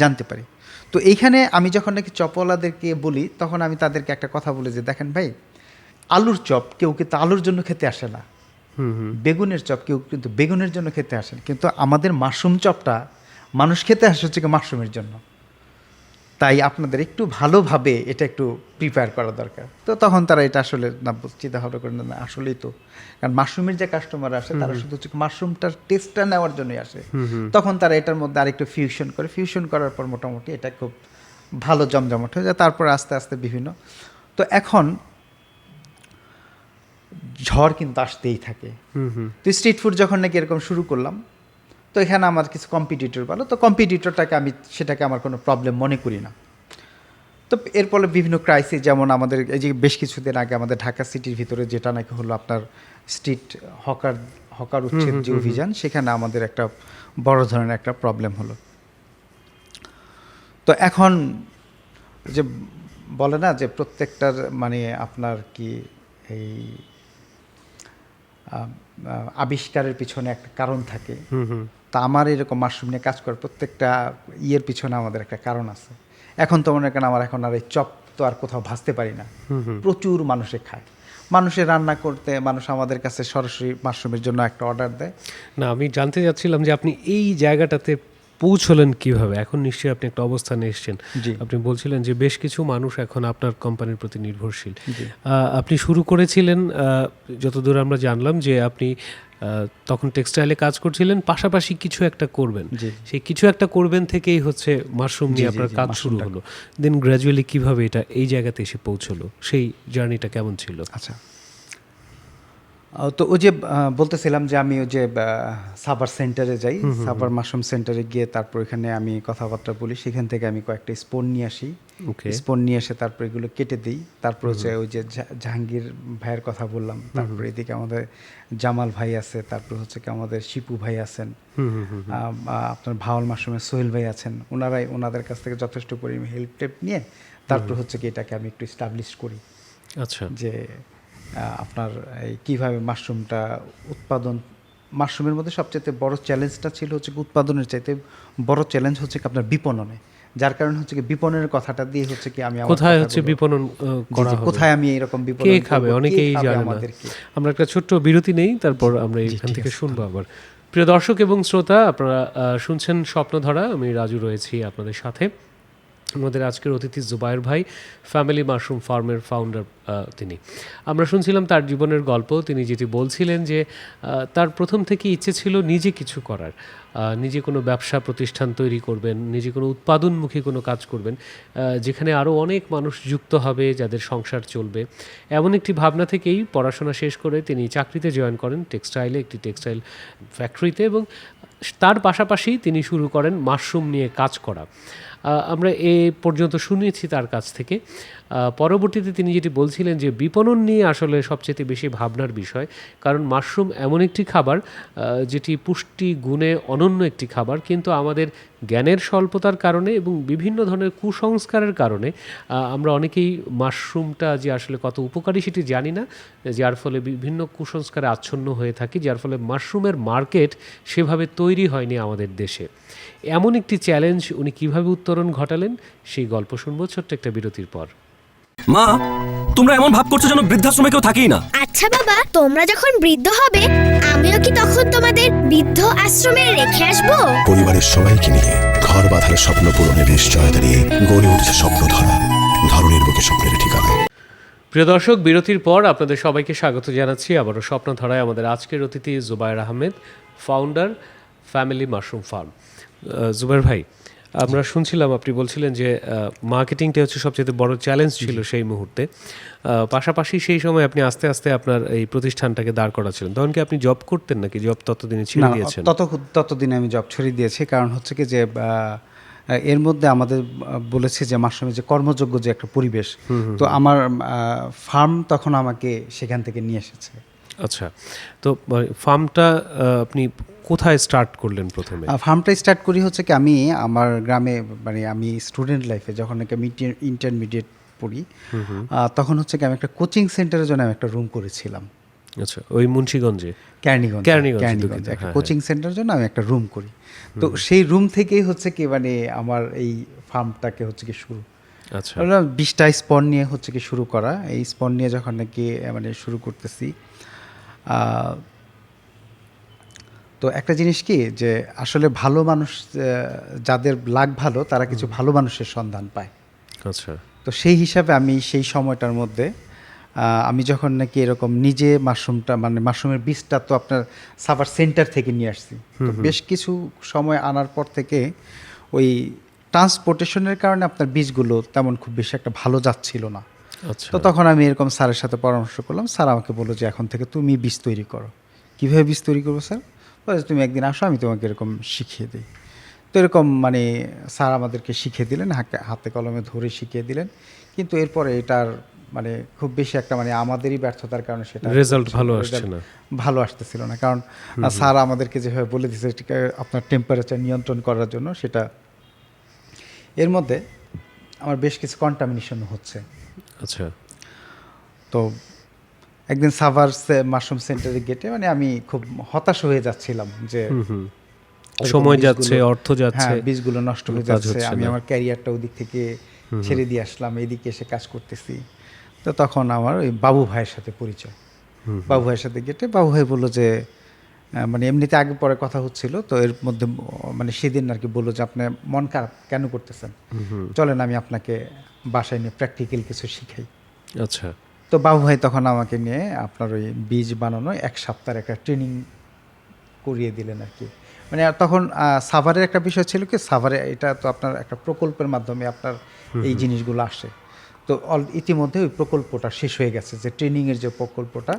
Speaker 1: জানতে পারি। তো এইখানে আমি যখন নাকি চপওয়ালাদেরকে বলি, তখন আমি তাদেরকে একটা কথা বলি যে দেখেন ভাই, আলুর চপ কেউ কিন্তু আলুর জন্য খেতে আসে না, বেগুনের চপ কেউ কিন্তু বেগুনের জন্য খেতে আসেন, কিন্তু আমাদের মাশরুম চপটা মানুষ খেতে আসে হচ্ছে মাশরুমের জন্য। তাই আপনাদের একটু ভালোভাবে এটা একটু প্রিপেয়ার করা দরকার। তো তখন তারা এটা আসলে না চিন্তা ভাবনা করেন না, আসলেই তো, কারণ মাশরুমের যে কাস্টমার আসে তারা শুধু হচ্ছে মাশরুমটার টেস্টটা নেওয়ার জন্যই আসে। তখন তারা এটার মধ্যে আরেকটু ফিউশন করার পর মোটামুটি এটা খুব ভালো জমজমাট হয়ে যায়। তারপরে আস্তে আস্তে বিভিন্ন, তো এখন ঝড় কিন্তু আসতেই থাকে। তো স্ট্রিট ফুড যখন নাকি এরকম শুরু করলাম, তো এখানে আমার কিছু কম্পিটিটর ভালো, তো কম্পিটিটরটাকে আমি সেটাকে আমার কোনো প্রবলেম মনে করি না। তো এর ফলে বিভিন্ন ক্রাইসিস, যেমন আমাদের এই যে বেশ কিছুদিন আগে আমাদের ঢাকা সিটির ভিতরে যেটা নাকি হলো আপনার স্ট্রিট হকার উচ্ছেদ যে অভিযান, সেখানে আমাদের একটা বড় ধরনের একটা প্রবলেম হলো। তো এখন যে বলে না যে প্রত্যেকটার আপনার কি এই আবিষ্কারের পিছনে একটা কারণ থাকে, তা আমার এরকম মাশরুম নিয়ে কাজ করার প্রত্যেকটা পিছনে আমাদের একটা কারণ আছে। এখন তো মনে করেন আমার এখন আর এই চপ তো আর কোথাও ভাজতে পারি না, প্রচুর মানুষে খায়, মানুষের রান্না করতে, মানুষ আমাদের কাছে সরাসরি মাশরুমের জন্য একটা অর্ডার দেয়।
Speaker 3: না, আমি জানতে চাচ্ছিলাম যে আপনি এই জায়গাটাতে পৌঁছলেন কিভাবে? এখন নিশ্চয়ই আপনি একটা অবস্থানে এসেছেন। আপনি বলছিলেন যে বেশ কিছু মানুষ এখন আপনার কোম্পানির প্রতি নির্ভরশীল। আপনি শুরু করেছিলেন, যতদূর আমরা জানলাম, যে আপনি তখন টেক্সটাইলে কাজ করছিলেন, পাশাপাশি কিছু একটা করবেন, সেই কিছু একটা করবেন থেকেই হচ্ছে মাশরুম নিয়ে আপনার কাজ শুরু হলো। দেন গ্র্যাজুয়ালি কিভাবে এটা এই জায়গাতে এসে পৌঁছলো, সেই জার্নিটা কেমন ছিল?
Speaker 1: আচ্ছা, তো ওই যে বলতেছিলাম যে আমি ওই যে সাভার সেন্টারে যাই, সাভার মাশরুম সেন্টারে গিয়ে তারপর এখানে আমি কথাবার্তা বলি, সেখান থেকে আমি কয়েকটা স্পোন নিয়ে আসি, স্পোন নিয়ে এসে তারপর এগুলো কেটে দিই। তারপর হচ্ছে ওই যে জাহাঙ্গীর ভাইয়ের কথা বললাম, তারপর এদিকে আমাদের জামাল ভাই আছে, তারপর হচ্ছে কি আমাদের শিপু ভাই আছেন, আপনার ভাওয়াল মাশরুমের সোহেল ভাই আছেন, ওনাদের কাছ থেকে যথেষ্ট পরিমাণে হেল্প টেপ নিয়ে তারপর হচ্ছে কি এটাকে আমি একটু এস্টাবলিশ করি।
Speaker 3: আচ্ছা,
Speaker 1: যে আপনার এই কীভাবে মাশরুমটা উৎপাদন মাশরুমের মধ্যে সবচেয়ে বড় চ্যালেঞ্জটা ছিল হচ্ছে কি উৎপাদনের চাইতে বড় চ্যালেঞ্জ হচ্ছে কি আপনার বিপণনে, যার কারণে হচ্ছে কি বিপণনের কথাটা দিয়ে হচ্ছে কি আমি আমার
Speaker 3: কোথায় হচ্ছে
Speaker 1: কথাগুলো-
Speaker 3: বিপণন করা
Speaker 1: জি,
Speaker 3: হবে?
Speaker 1: কোথায় আমি এরকম বিপণন
Speaker 3: কে
Speaker 1: করব,
Speaker 3: খাবে?
Speaker 1: কে
Speaker 3: অনেকেই
Speaker 1: খাবে
Speaker 3: জানে না।
Speaker 1: আমাদেরকে।
Speaker 3: আমরা একটা ছোট্ট বিরতি নেই, তারপর আমরা এখান থেকে শুনবো আবার। প্রিয় দর্শক এবং শ্রোতা, আপনারা শুনছেন স্বপ্নধারা, আমি রাজু রয়েছি আপনাদের সাথে। আমাদের আজকের অতিথি জুবায়ের ভাই, ফ্যামিলি মাশরুম ফার্মের ফাউন্ডার তিনি। আমরা শুনছিলাম তার জীবনের গল্প। তিনি যেটি বলছিলেন যে তার প্রথম থেকে ইচ্ছে ছিল নিজে কিছু করার, নিজে কোনো ব্যবসা প্রতিষ্ঠান তৈরি করবেন, নিজে কোনো উৎপাদনমুখী কোনো কাজ করবেন, যেখানে আরও অনেক মানুষ যুক্ত হবে, যাদের সংসার চলবে। এমন একটি ভাবনা থেকেই পড়াশোনা শেষ করে তিনি চাকরিতে জয়েন করেন টেক্সটাইলে, একটি টেক্সটাইল ফ্যাক্টরিতে, এবং তার পাশাপাশি তিনি শুরু করেন মাশরুম নিয়ে কাজ করা। আমরা এ পর্যন্ত শুনেছি তার কাছ থেকে। পরবর্তীতে তিনি যেটি বলছিলেন যে বিপণন নিয়ে আসলে সবচেয়ে বেশি ভাবনার বিষয়, কারণ মাশরুম এমন একটি খাবার যেটি পুষ্টি গুণে অনন্য একটি খাবার, কিন্তু আমাদের জ্ঞানের স্বল্পতার কারণে এবং বিভিন্ন ধরনের কুসংস্কারের কারণে আমরা অনেকেই মাশরুমটা যে আসলে কত উপকারী সেটি জানি না, যার ফলে বিভিন্ন কুসংস্কারে আচ্ছন্ন হয়ে থাকি, যার ফলে মাশরুমের মার্কেট সেভাবে তৈরি হয়নি আমাদের দেশে। এমন একটি চ্যালেঞ্জ উনি কিভাবে উত্তরণ ঘটালেন সেই গল্প শুনবো ছোট্ট একটা বিরতির পর।
Speaker 4: মা, তোমরা এমন ভাব করছো যেন বৃদ্ধাশ্রমে কেউ থাকেই না।
Speaker 5: আচ্ছা বাবা, তোমরা যখন বৃদ্ধ হবে আমিও কি তখন তোমাদের বৃদ্ধ আশ্রমে রেখে আসবো?
Speaker 6: পরিবারের সবাইকে নিয়ে ঘর বাঁধার স্বপ্ন পূরণের নিশ্চয়তা নিয়ে গড়ে উঠেছে স্বপ্নধারা, ধরনের বুকে স্বপ্নের ঠিকানা।
Speaker 3: প্রিয় দর্শক, বিরতির পর আপনাদের সবাইকে স্বাগত জানাচ্ছি আবারও স্বপ্নধারায়। আমাদের আজকের অতিথি Zubair Ahmed, founder, family mushroom farm. Zubair ভাই, আমরা শুনছিলাম আপনি বলছিলেন যে মার্কেটিংটা হচ্ছে সবচেয়ে বড় চ্যালেঞ্জ ছিল সেই মুহূর্তে। পাশাপাশি সেই সময় আপনি আস্তে আস্তে আপনার এই প্রতিষ্ঠানটাকে দাঁড় করাচ্ছিলেন। তখন কি আপনি জব করতেন নাকি জব ততদিনে ছেড়ে দিয়েছেন?
Speaker 1: ততদিনে আমি জব ছড়িয়ে দিয়েছি, কারণ হচ্ছে কি যে এর মধ্যে আমাদের বলেছে যে মাশরুমের যে কর্মযোগ্য যে একটা পরিবেশ, তো আমার ফার্ম তখন আমাকে সেখান থেকে নিয়ে এসেছে।
Speaker 3: আচ্ছা, তো ফার্মটা আপনি কোথায় স্টার্ট করলেন প্রথমে?
Speaker 1: ফার্মটা স্টার্ট করি হচ্ছে কি আমি আমার গ্রামে, মানে আমি স্টুডেন্ট লাইফে যখন নাকি আমি ইন্টারমিডিয়েট পড়ি, তখন হচ্ছে কি আমি একটা কোচিং সেন্টারের জন্য আমি একটা রুম করেছিলাম।
Speaker 3: আচ্ছা, ওই মুন্সিগঞ্জে,
Speaker 1: ক্যারনিগঞ্জে একটা কোচিং সেন্টারের জন্য আমি একটা রুম করি। তো সেই রুম থেকেই হচ্ছে কি মানে আমার এই ফার্মটাকে হচ্ছে কি শুরু।
Speaker 3: আচ্ছা,
Speaker 1: 20টা স্পন নিয়ে হচ্ছে কি শুরু করা। এই স্পন নিয়ে যখন নাকি মানে শুরু করতেছি, তো একটা জিনিস কি যে আসলে ভালো মানুষ, যাদের লাক ভালো তারা কিছু ভালো মানুষের সন্ধান পায়।
Speaker 3: আচ্ছা,
Speaker 1: তো সেই হিসাবে আমি সেই সময়টার মধ্যে আমি যখন নাকি এরকম নিজে মাশরুমটা, মানে মাশরুমের বীজটা তো আপনার সাভার সেন্টার থেকে নিয়ে আসছি, তো বেশ কিছু সময় আনার পর থেকে ওই ট্রান্সপোর্টেশনের কারণে আপনার বীজগুলো তেমন খুব বেশি একটা ভালো যাচ্ছিল না।
Speaker 3: আচ্ছা,
Speaker 1: তো তখন আমি এরকম স্যারের সাথে পরামর্শ করলাম। স্যার আমাকে বললো যে এখন থেকে তুমি বীজ তৈরি করো। কীভাবে বীজ তৈরি করবো স্যার? বলে তুমি একদিন আসো, আমি তোমাকে এরকম শিখিয়ে দিই। তো এরকম মানে স্যার আমাদেরকে শিখিয়ে দিলেন, হাতে কলমে ধরে শিখিয়ে দিলেন, কিন্তু এরপরে এটার মানে খুব বেশি একটা মানে আমাদেরই ব্যর্থতার কারণে সেটা
Speaker 3: রেজাল্ট ভালো
Speaker 1: আসতেছিল না। কারণ স্যার আমাদেরকে যেভাবে বলে দিয়েছে এটাকে আপনার টেম্পারেচার নিয়ন্ত্রণ করার জন্য, সেটা এর মধ্যে আমার বেশ কিছু কন্টামিনেশন হচ্ছে।
Speaker 3: আচ্ছা,
Speaker 1: তো একদিন সাভার মাশরুম সেন্টারে গেটে মানে আমি খুব হতাশ হয়ে যাচ্ছিলাম যে
Speaker 3: সময় যাচ্ছে, অর্থ যাচ্ছে,
Speaker 1: বীজগুলো নষ্ট হয়ে যাচ্ছে, আমি আমার ক্যারিয়ারটা ওদিক থেকে ছেড়ে দিয়ে আসলাম, এদিকে এসে কাজ করতেছি। তো তখন আমার ওই বাবু ভাইয়ের সাথে পরিচয়। বাবু ভাইয়ের সাথে গেটে বাবু ভাই বললো যে মানে এমনিতে আগে পরে কথা হচ্ছিল, তো এর মধ্যে মানে সেদিন আর কি বললো যে আপনি মন খারাপ কেন করতেছেন, চলেন আমি আপনাকে বাসায় নিয়ে প্র্যাকটিক্যাল কিছু শিখাই।
Speaker 3: আচ্ছা,
Speaker 1: তো বাবু ভাই তখন আমাকে নিয়ে আপনার ওই বীজ বানানো 1 সপ্তাহের একটা ট্রেনিং করিয়ে দিলেন আর কি। মানে তখন সাভারের একটা বিষয় ছিল কি, সাভারে এটা তো আপনার একটা প্রকল্পের মাধ্যমে আপনার এই জিনিসগুলো আসে। তো ইতিমধ্যে ওই প্রকল্পটা শেষ হয়ে গেছে, যে ট্রেনিংয়ের যে প্রকল্পটা,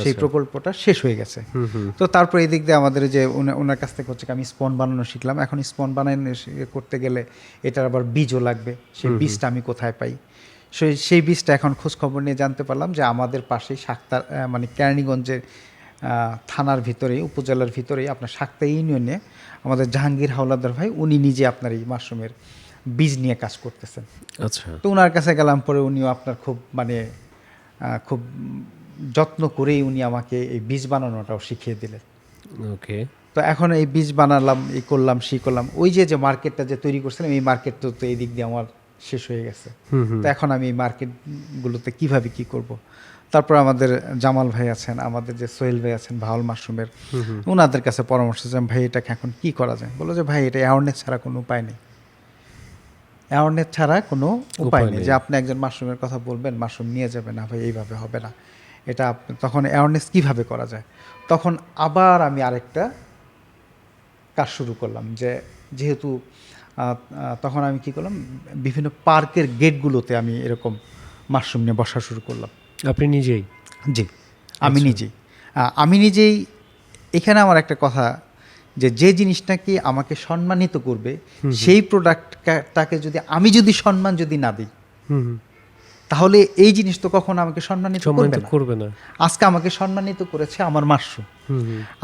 Speaker 1: সেই প্রকল্পটা শেষ হয়ে গেছে। তো তারপর এই দিক দিয়ে আমাদের যে ওনার কাছ থেকে হচ্ছে আমি স্পন বানানো শিখলাম। এখন স্পন বানানো করতে গেলে এটার আবার বীজও লাগবে, সেই বীজটা আমি কোথায় পাই? সেই বীজটা এখন খোঁজখবর নিয়ে জানতে পারলাম যে আমাদের পাশেই শাক্তার, মানে কেরানীগঞ্জের থানার ভিতরেই, উপজেলার ভিতরেই আপনার শাক্তা ইউনিয়নে আমাদের জাহাঙ্গীর হাওলাদার ভাই, উনি নিজে আপনার এই মাশরুমের বীজ নিয়ে কাজ করতেছেন।
Speaker 3: আচ্ছা,
Speaker 1: তো ওনার কাছে গেলাম, পরে উনিও আপনার খুব মানে খুব যত্ন করেই উনি আমাকে এই বীজ বানানোটাও শিখিয়ে দিলেন।
Speaker 3: ওকে।
Speaker 1: তো এখন এই বীজ বানালাম, এই করলাম, সেই করলাম, ওই যে মার্কেটটা যে তৈরি করছিলাম, এই মার্কেট তো এই দিক দিয়ে আমার শেষ হয়ে গেছে। তো এখন আমি এই মার্কেটগুলোতে কিভাবে কি করব। তারপর আমাদের জামাল ভাই আছেন, আমাদের যে সোহেল ভাই আছেন ভাওয়াল মাশরুমের, ওনাদের কাছে পরামর্শ চাই, ভাই এটাকে এখন কি করা যায়। বললো যে ভাই এটা অ্যাওয়ারনেস ছাড়া কোনো উপায় নেই, অ্যাওয়ারনেস ছাড়া কোনো উপায় নেই যে আপনি একজন মাশরুমের কথা বলবেন, মাশরুম নিয়ে যাবেন, না ভাই এইভাবে হবে না, এটা তখন অ্যাওয়ারনেস কিভাবে করা যায়। তখন আবার আমি আরেকটা কাজ শুরু করলাম, যে যেহেতু তখন আমি কি করলাম, বিভিন্ন পার্কের গেটগুলোতে আমি এরকম মাশরুম নিয়ে বসা শুরু করলাম।
Speaker 3: আপনি নিজেই?
Speaker 1: জি, আমি নিজেই। এখানে আমার একটা কথা, যে জিনিসটাকে আমাকে সম্মানিত করবে, সেই প্রোডাক্টটাকে আমি যদি সম্মান না দিই, তাহলে এই জিনিস তো কখনো আমাকে সম্মানিত করবে না। আজকে আমাকে সম্মানিত করেছে আমার মাশরুম,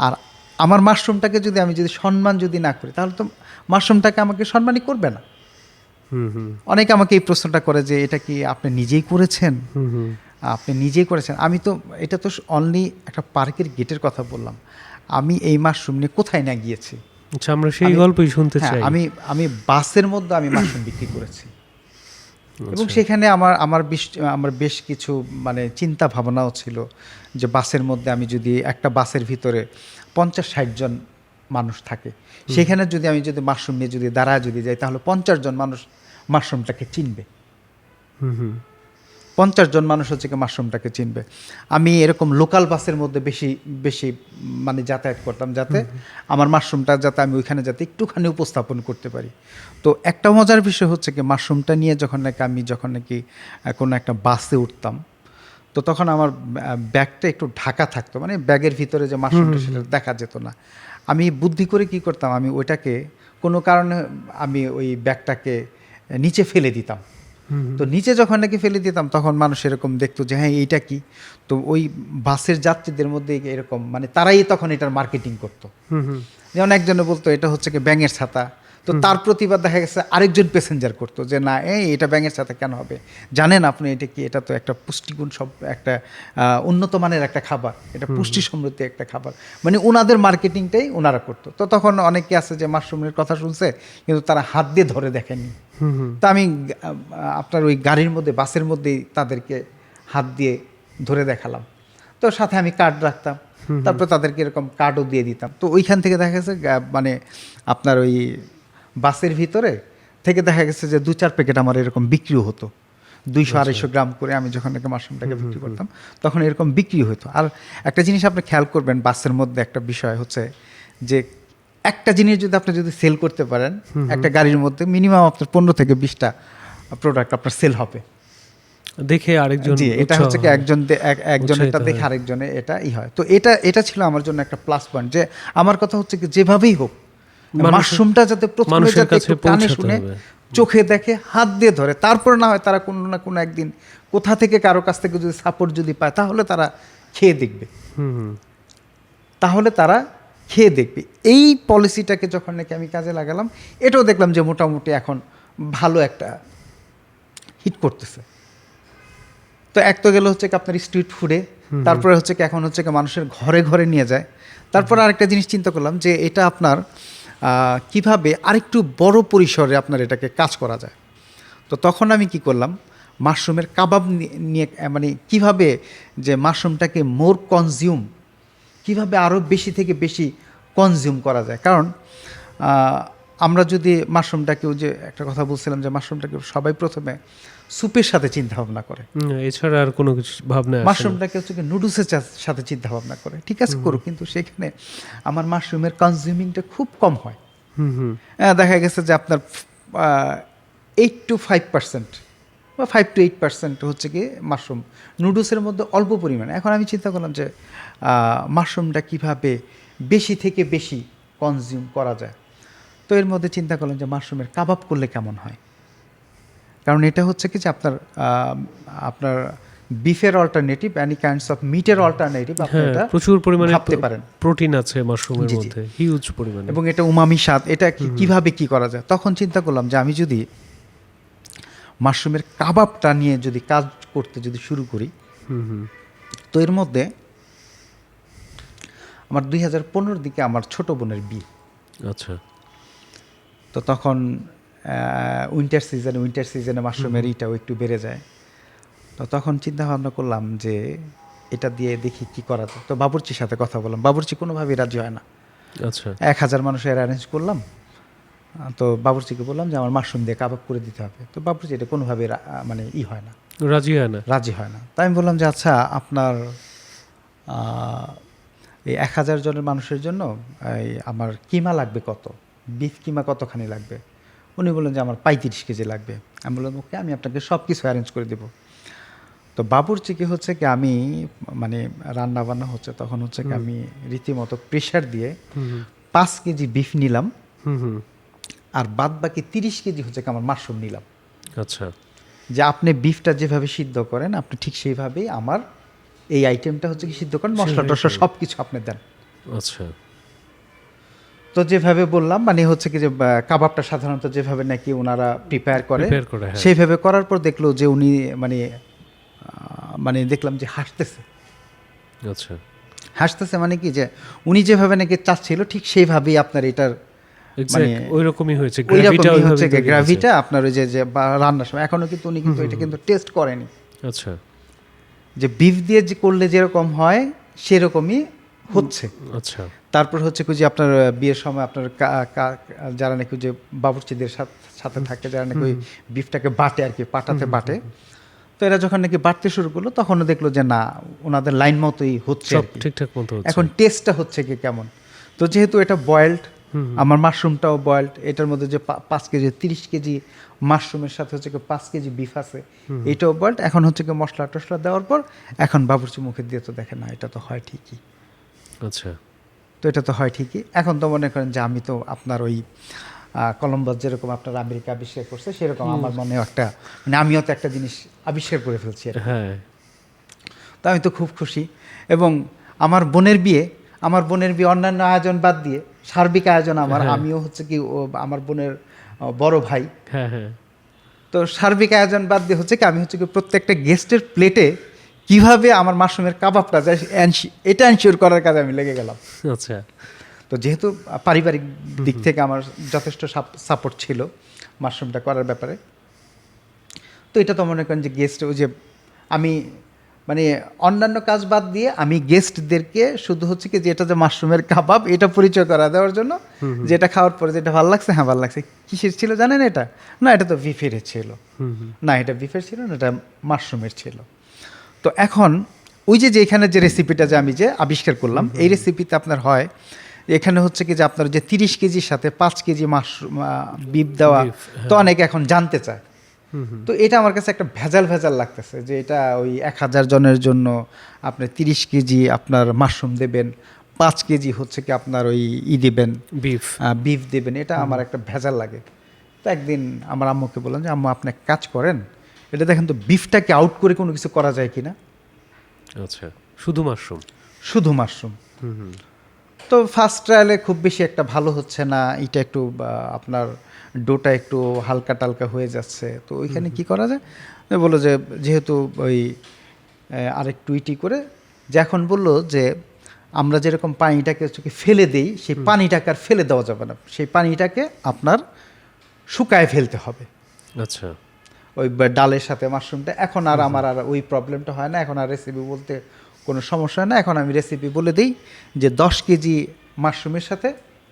Speaker 1: আর আমার মাশরুমটাকে আমি সম্মান না করি, তাহলে তো মাশরুমটাকে আমাকে সম্মানই করবে না। অনেকে আমাকে এই প্রশ্নটা করে যে এটা কি আপনি নিজেই করেছেন? আপনি নিজেই করেছেন? আমি তো এটা তো অনলি একটা পার্কের গেটের কথা বললাম, আমি এই মাশরুম নিয়ে কোথায় না গিয়েছি।
Speaker 3: আচ্ছা, আমরা সেই গল্পই শুনতে চাই।
Speaker 1: আমি বাসের মধ্যে আমি মাশরুম বিক্রি করেছি, এবং সেখানে আমার বেশ কিছু মানে চিন্তা ভাবনাও ছিল, যে বাসের মধ্যে আমি যদি একটা বাসের ভিতরে 50-60 জন মানুষ থাকে, সেখানে আমি মাশরুম নিয়ে দাঁড়ায় যাই, তাহলে 50 জন মানুষ মাশরুমটাকে চিনবে। 50 জন মানুষ মাশরুমটাকে চিনবে। আমি এরকম লোকাল বাসের মধ্যে বেশি মানে যাতায়াত করতাম, যাতে আমার মাশরুমটা আমি ওইখানে একটুখানি উপস্থাপন করতে পারি। তো একটা মজার বিষয় হচ্ছে কি, মাশরুমটা নিয়ে আমি যখন নাকি কোনো একটা বাসে উঠতাম, তো তখন আমার ব্যাগটা একটু ঢাকা থাকতো, মানে ব্যাগের ভিতরে যে মাশরুমটা সেটা দেখা যেত না। আমি বুদ্ধি করে কি করতাম, আমি ওইটাকে কোনো কারণে আমি ওই ব্যাগটাকে নিচে ফেলে দিতাম। তো নিচে যখন নাকি ফেলে দিতাম, তখন মানুষ এরকম দেখতো যে হ্যাঁ এইটা কি। তো ওই বাসের যাত্রীদের মধ্যে এরকম মানে তারাই তখন এটার মার্কেটিং করতো। যেমন একজনে বলতো এটা হচ্ছে কি ব্যাঙের ছাতা, তো তার প্রতিবাদ দেখা গেছে আরেকজন প্যাসেঞ্জার করতো যে না এটা ব্যাঙের ছাতা কেন হবে, জানেন আপনি এটা কি, এটা তো একটা পুষ্টিগুণ, সব একটা উন্নত মানের একটা খাবার, এটা পুষ্টি সমৃদ্ধ একটা খাবার, মানে ওনাদের মার্কেটিংটাই ওনারা করতো। তো তখন অনেকে আছে যে মাশরুমের কথা শুনছে কিন্তু তারা হাত দিয়ে ধরে দেখেনি। তো আমি আপনার ওই গাড়ির মধ্যে বাসের মধ্যেই তাদেরকে হাত দিয়ে ধরে দেখালাম। তো সাথে আমি কার্ড রাখতাম, তারপর তাদেরকে এরকম কার্ডও দিয়ে দিতাম। তো ওইখান থেকে দেখা গেছে মানে আপনার ওই বাসের ভিতরে থেকে দেখা গেছে যে 2-4 প্যাকেট আমার এরকম বিক্রিও হতো, 200-250 গ্রাম করে আমি যখন নাকি মাশরুমটাকে বিক্রি করতাম, তখন এরকম বিক্রি হতো। আর একটা জিনিস আপনি খেয়াল করবেন, বাসের মধ্যে একটা বিষয় হচ্ছে যে একটা জিনিস আপনি সেল করতে পারেন, একটা গাড়ির মধ্যে মিনিমাম আপনার 15 থেকে 20টা প্রোডাক্ট আপনার সেল হবে।
Speaker 3: দেখে আরেকজন,
Speaker 1: জি, এটা হচ্ছে কি একজন এটা দেখে আরেকজনে এটা হয়। তো এটা ছিল আমার জন্য একটা প্লাস পয়েন্ট, যে আমার কথা হচ্ছে কি যেভাবেই হোক মাশরুমটা যাতে প্রথমে একটু কানে শুনে, চোখে দেখে, হাত দিয়ে ধরে, তারপর না হয় তারা কোনো না কোনো একদিন কোথা থেকে কারো কাছ থেকে সাপোর্ট পায়, তাহলে তারা খেয়ে দেখবে। এই পলিসিটাকে যখন নাকি আমি কাজে লাগালাম, এটাও দেখলাম যে মোটামুটি এখন ভালো একটা হিট করতেছে। তো এক তো গেল হচ্ছে কি আপনার স্ট্রিট ফুডে, তারপরে হচ্ছে কি এখন হচ্ছে কি মানুষের ঘরে ঘরে নিয়ে যায়। তারপর আরেকটা জিনিস চিন্তা করলাম যে এটা আপনার কিভাবে আরেকটু বড় পরিসরে আপনার এটাকে কাজ করা যায়। তো তখন আমি কি করলাম, মাশরুমের কাবাব নিয়ে, মানে কিভাবে যে মাশরুমটাকে মোর কনজিউম, কিভাবে আরও বেশি থেকে বেশি কনজিউম করা যায়। কারণ আমরা যদি মাশরুমটাকেও, যে একটা কথা বলছিলাম যে মাশরুমটাকে সবাই প্রথমে স্যুপের সাথে চিন্তা ভাবনা করে,
Speaker 3: এছাড়া আর কোনো কিছু ভাবনা।
Speaker 1: মাশরুমটাকে হচ্ছে নুডলসের সাথে চিন্তা ভাবনা করে, ঠিক আছে করুক, কিন্তু সেখানে আমার মাশরুমের কনজিউমিংটা খুব কম হয়। দেখা গেছে যে আপনার 8 to 5% বা 5 to 8% হচ্ছে কি মাশরুম নুডলসের মধ্যে অল্প পরিমাণে। এখন আমি চিন্তা করলাম যে মাশরুমটা কিভাবে বেশি থেকে বেশি কনজিউম করা যায়। তো এর মধ্যে চিন্তা করলাম যে মাশরুমের কাবাব করলে কেমন হয়, কারণ এটা হচ্ছে কি যে আপনার বিফের অল্টারনেটিভ, এনি কাইন্ডস অফ মিটের অল্টারনেটিভ, আপনি এটা
Speaker 3: প্রচুর পরিমাণে
Speaker 1: ভাবতে পারেন,
Speaker 3: প্রোটিন আছে মাশরুমের মধ্যে, হিউজ পরিমাণে,
Speaker 1: এবং এটা উমামি স্বাদ। এটা কিভাবে কি করা যায়, তখন চিন্তা করলাম যে আমি যদি মাশরুমের কাবাবটা নিয়ে কাজ করতে শুরু করি, তো এর মধ্যে আমার 2015 দিকে আমার ছোট বোনের বিয়ে।
Speaker 3: আচ্ছা।
Speaker 1: তো তখন উইন্টার সিজনে মাশরুমের ইটাও একটু বেড়ে যায়। তো তখন চিন্তা ভাবনা করলাম যে এটা দিয়ে দেখি কি করা যায়। তো বাবুর্চির সাথে কথা বললাম, বাবুর্চি কোনোভাবেই রাজি হয় না।
Speaker 3: আচ্ছা।
Speaker 1: 1000 মানুষের অ্যারেঞ্জ করলাম। তো বাবুর্চিকে বললাম যে আমার মাশরুম দিয়ে কাবাব করে দিতে হবে। তো বাবুর্চি এটা কোনোভাবে মানে হয় না,
Speaker 3: রাজি হয় না।
Speaker 1: রাজি হয় না। তাই আমি বললাম যে আচ্ছা আপনার এই 1000 জনের মানুষের জন্য এই আমার কিমা লাগবে কত, বিফ কিমা কতখানি লাগবে? উনি বললেন যে আমার 35 কেজি লাগবে। আমি বললাম ওকে, আমি আপনাকে সব কিছু অ্যারেঞ্জ করে দেবো। তো বাবুর্চিকে হচ্ছে কি আমি মানে রান্না বান্না হচ্ছে তখন হচ্ছে কি আমি রীতিমতো প্রেশার দিয়ে 5 কেজি বিফ নিলাম, আর বাদ বাকি 30 কেজি হচ্ছে কি আমার মাশরুম নিলাম।
Speaker 3: আচ্ছা।
Speaker 1: যে আপনি বিফটা যেভাবে সিদ্ধ করেন আপনি ঠিক সেইভাবেই আমার এই আইটেমটা হচ্ছে কি সিদ্ধ করেন, মশলা টশলা সব কিছু আপনি দেন।
Speaker 3: আচ্ছা।
Speaker 1: তো যেভাবে বললাম মানে হচ্ছে কি যে কাবাবটা সাধারণত যেভাবে নাকি ওনারা প্রিপেয়ার করে
Speaker 3: হ্যাঁ।
Speaker 1: সেইভাবে করার পর দেখলো যে উনি মানে মানে দেখলাম যে হাসতেছে।
Speaker 3: আচ্ছা।
Speaker 1: হাসতেছে মানে কি যে উনি যেভাবে নাকি চাচ্ছিল ঠিক সেইভাবেই আপনার এটার মানে
Speaker 3: ওই রকমই হয়েছে,
Speaker 1: ওইরকমই হচ্ছে গ্রাভিটা আপনার ওই যে রান্নার সময় এখনো কিন্তু উনি কিন্তু এটা কিন্তু টেস্ট করেনি।
Speaker 3: আচ্ছা।
Speaker 1: যে বিফ দিয়ে যে করলে যেরকম হয় সেরকমই হচ্ছে।
Speaker 3: আচ্ছা।
Speaker 1: তারপর হচ্ছে কি যে আপনার বিয়ের সময় আপনার যারা নাকি যে বাবুর্চিদের সাথে থাকে যারা নাকি ওই বিফটাকে বাটে আর কি, পাটাতে বাটে, তো এরা যখন নাকি বাটতে শুরু করলো তখনও দেখলো যে না ওনাদের লাইন মতোই হচ্ছে
Speaker 3: সব
Speaker 1: আর কি।
Speaker 3: ঠিকঠাক মতো হচ্ছে।
Speaker 1: এখন টেস্টটা হচ্ছে কি কেমন, তো যেহেতু এটা বয়েলড, আমার মাশরুমটাও বয়েলড, এটার মধ্যে যে 5 কেজি 30 কেজি মাশরুমের সাথে হচ্ছে কি 5 কেজি বিফ আছে, এটাও বয়েলড। এখন হচ্ছে কি মশলা টশলা দেওয়ার পর এখন বাবুর্চি মুখে দিয়ে তো দেখে না এটা তো হয় ঠিকই।
Speaker 3: আচ্ছা।
Speaker 1: তো এটা তো হয় ঠিকই। এখন তো মনে করেন যে আমি তো আপনার ওই কলম্বাস যেরকম আপনার আমেরিকা আবিষ্কার করছে সেরকম আমার মনেও একটা মানে আমিও তো একটা জিনিস আবিষ্কার করে ফেলছি আর কি।
Speaker 3: হ্যাঁ।
Speaker 1: তো আমি তো খুব খুশি। এবং আমার বোনের বিয়ে অন্যান্য আয়োজন বাদ দিয়ে সার্বিক আয়োজন আমার, আমিও হচ্ছে কি আমার বোনের বড় ভাই।
Speaker 3: হ্যাঁ হ্যাঁ।
Speaker 1: তো সার্বিক আয়োজন বাদ দিয়ে হচ্ছে কি আমি হচ্ছে কি প্রত্যেকটা গেস্টের প্লেটে কিভাবে আমার মাশরুমের কাবাবটা যায় এটা এনশিওর করার কাজে আমি লেগে গেলাম।
Speaker 3: আচ্ছা।
Speaker 1: তো যেহেতু পারিবারিক দিক থেকে আমার যথেষ্ট সাপোর্ট ছিল মাশরুমটা করার ব্যাপারে, তো এটা তো মনে করেন যে গেস্ট ওই যে আমি মানে অন্যান্য কাজ বাদ দিয়ে আমি গেস্টদেরকে শুধু হচ্ছে কি যে এটা যে মাশরুমের কাবাব এটা পরিচয় করা দেওয়ার জন্য, যেটা খাওয়ার পরে যেটা ভালো লাগছে, হ্যাঁ ভালো লাগছে। কিসের ছিল জানেন এটা? না এটা তো বিফের ছিল, না এটা বিফের ছিল না, এটা মাশরুমের ছিল। তো এখন ওই যে এখানে যে রেসিপিটা যে আমি যে আবিষ্কার করলাম এই রেসিপিতে আপনার হয় এখানে হচ্ছে কি যে আপনার যে 30 কেজির সাথে 5 কেজি মাশরুম বিফ দেওয়া, তো অনেকে এখন জানতে চায়। তো এটা আমার কাছে একটা ভেজাল লাগতেছে যে এটা ওই 1000 জনের জন্য আপনি 30 কেজি আপনার মাশরুম দেবেন, 5 কেজি হচ্ছে কি আপনার ওই দেবেন বিফ দেবেন, এটা আমার একটা ভেজাল লাগে। তো একদিন আমার আম্মুকে বললাম যে আম্মু আপনি এক কাজ করেন, এটা দেখেন তো বিফটাকে আউট করে কোনো কিছু করা যায় কিনা।
Speaker 3: আচ্ছা, শুধু মাশরুম।
Speaker 1: তো ফার্স্ট ট্রায়ালে খুব বেশি একটা ভালো হচ্ছে না, এটা একটু আপনার ডোটা একটু হালকা টালকা হয়ে যাচ্ছে। তো ওইখানে কি করা যায়, বললো যে যেহেতু ওই আরেকটু ইটি করে যে এখন বললো যে আমরা যেরকম পানিটাকে হচ্ছে ফেলে দিই সেই পানিটাকে আর ফেলে দেওয়া যাবে না, সেই পানিটাকে আপনার শুকায় ফেলতে হবে।
Speaker 3: আচ্ছা।
Speaker 1: ওই ডালের সাথে মাশরুমটা এখন আর আমার আর ওই প্রবলেমটা হয় না, এখন আর রেসিপি বলতে কোনো সমস্যা হয় না। এখন আমি রেসিপি বলে দিই যে 10 কেজি মাশরুমের সাথে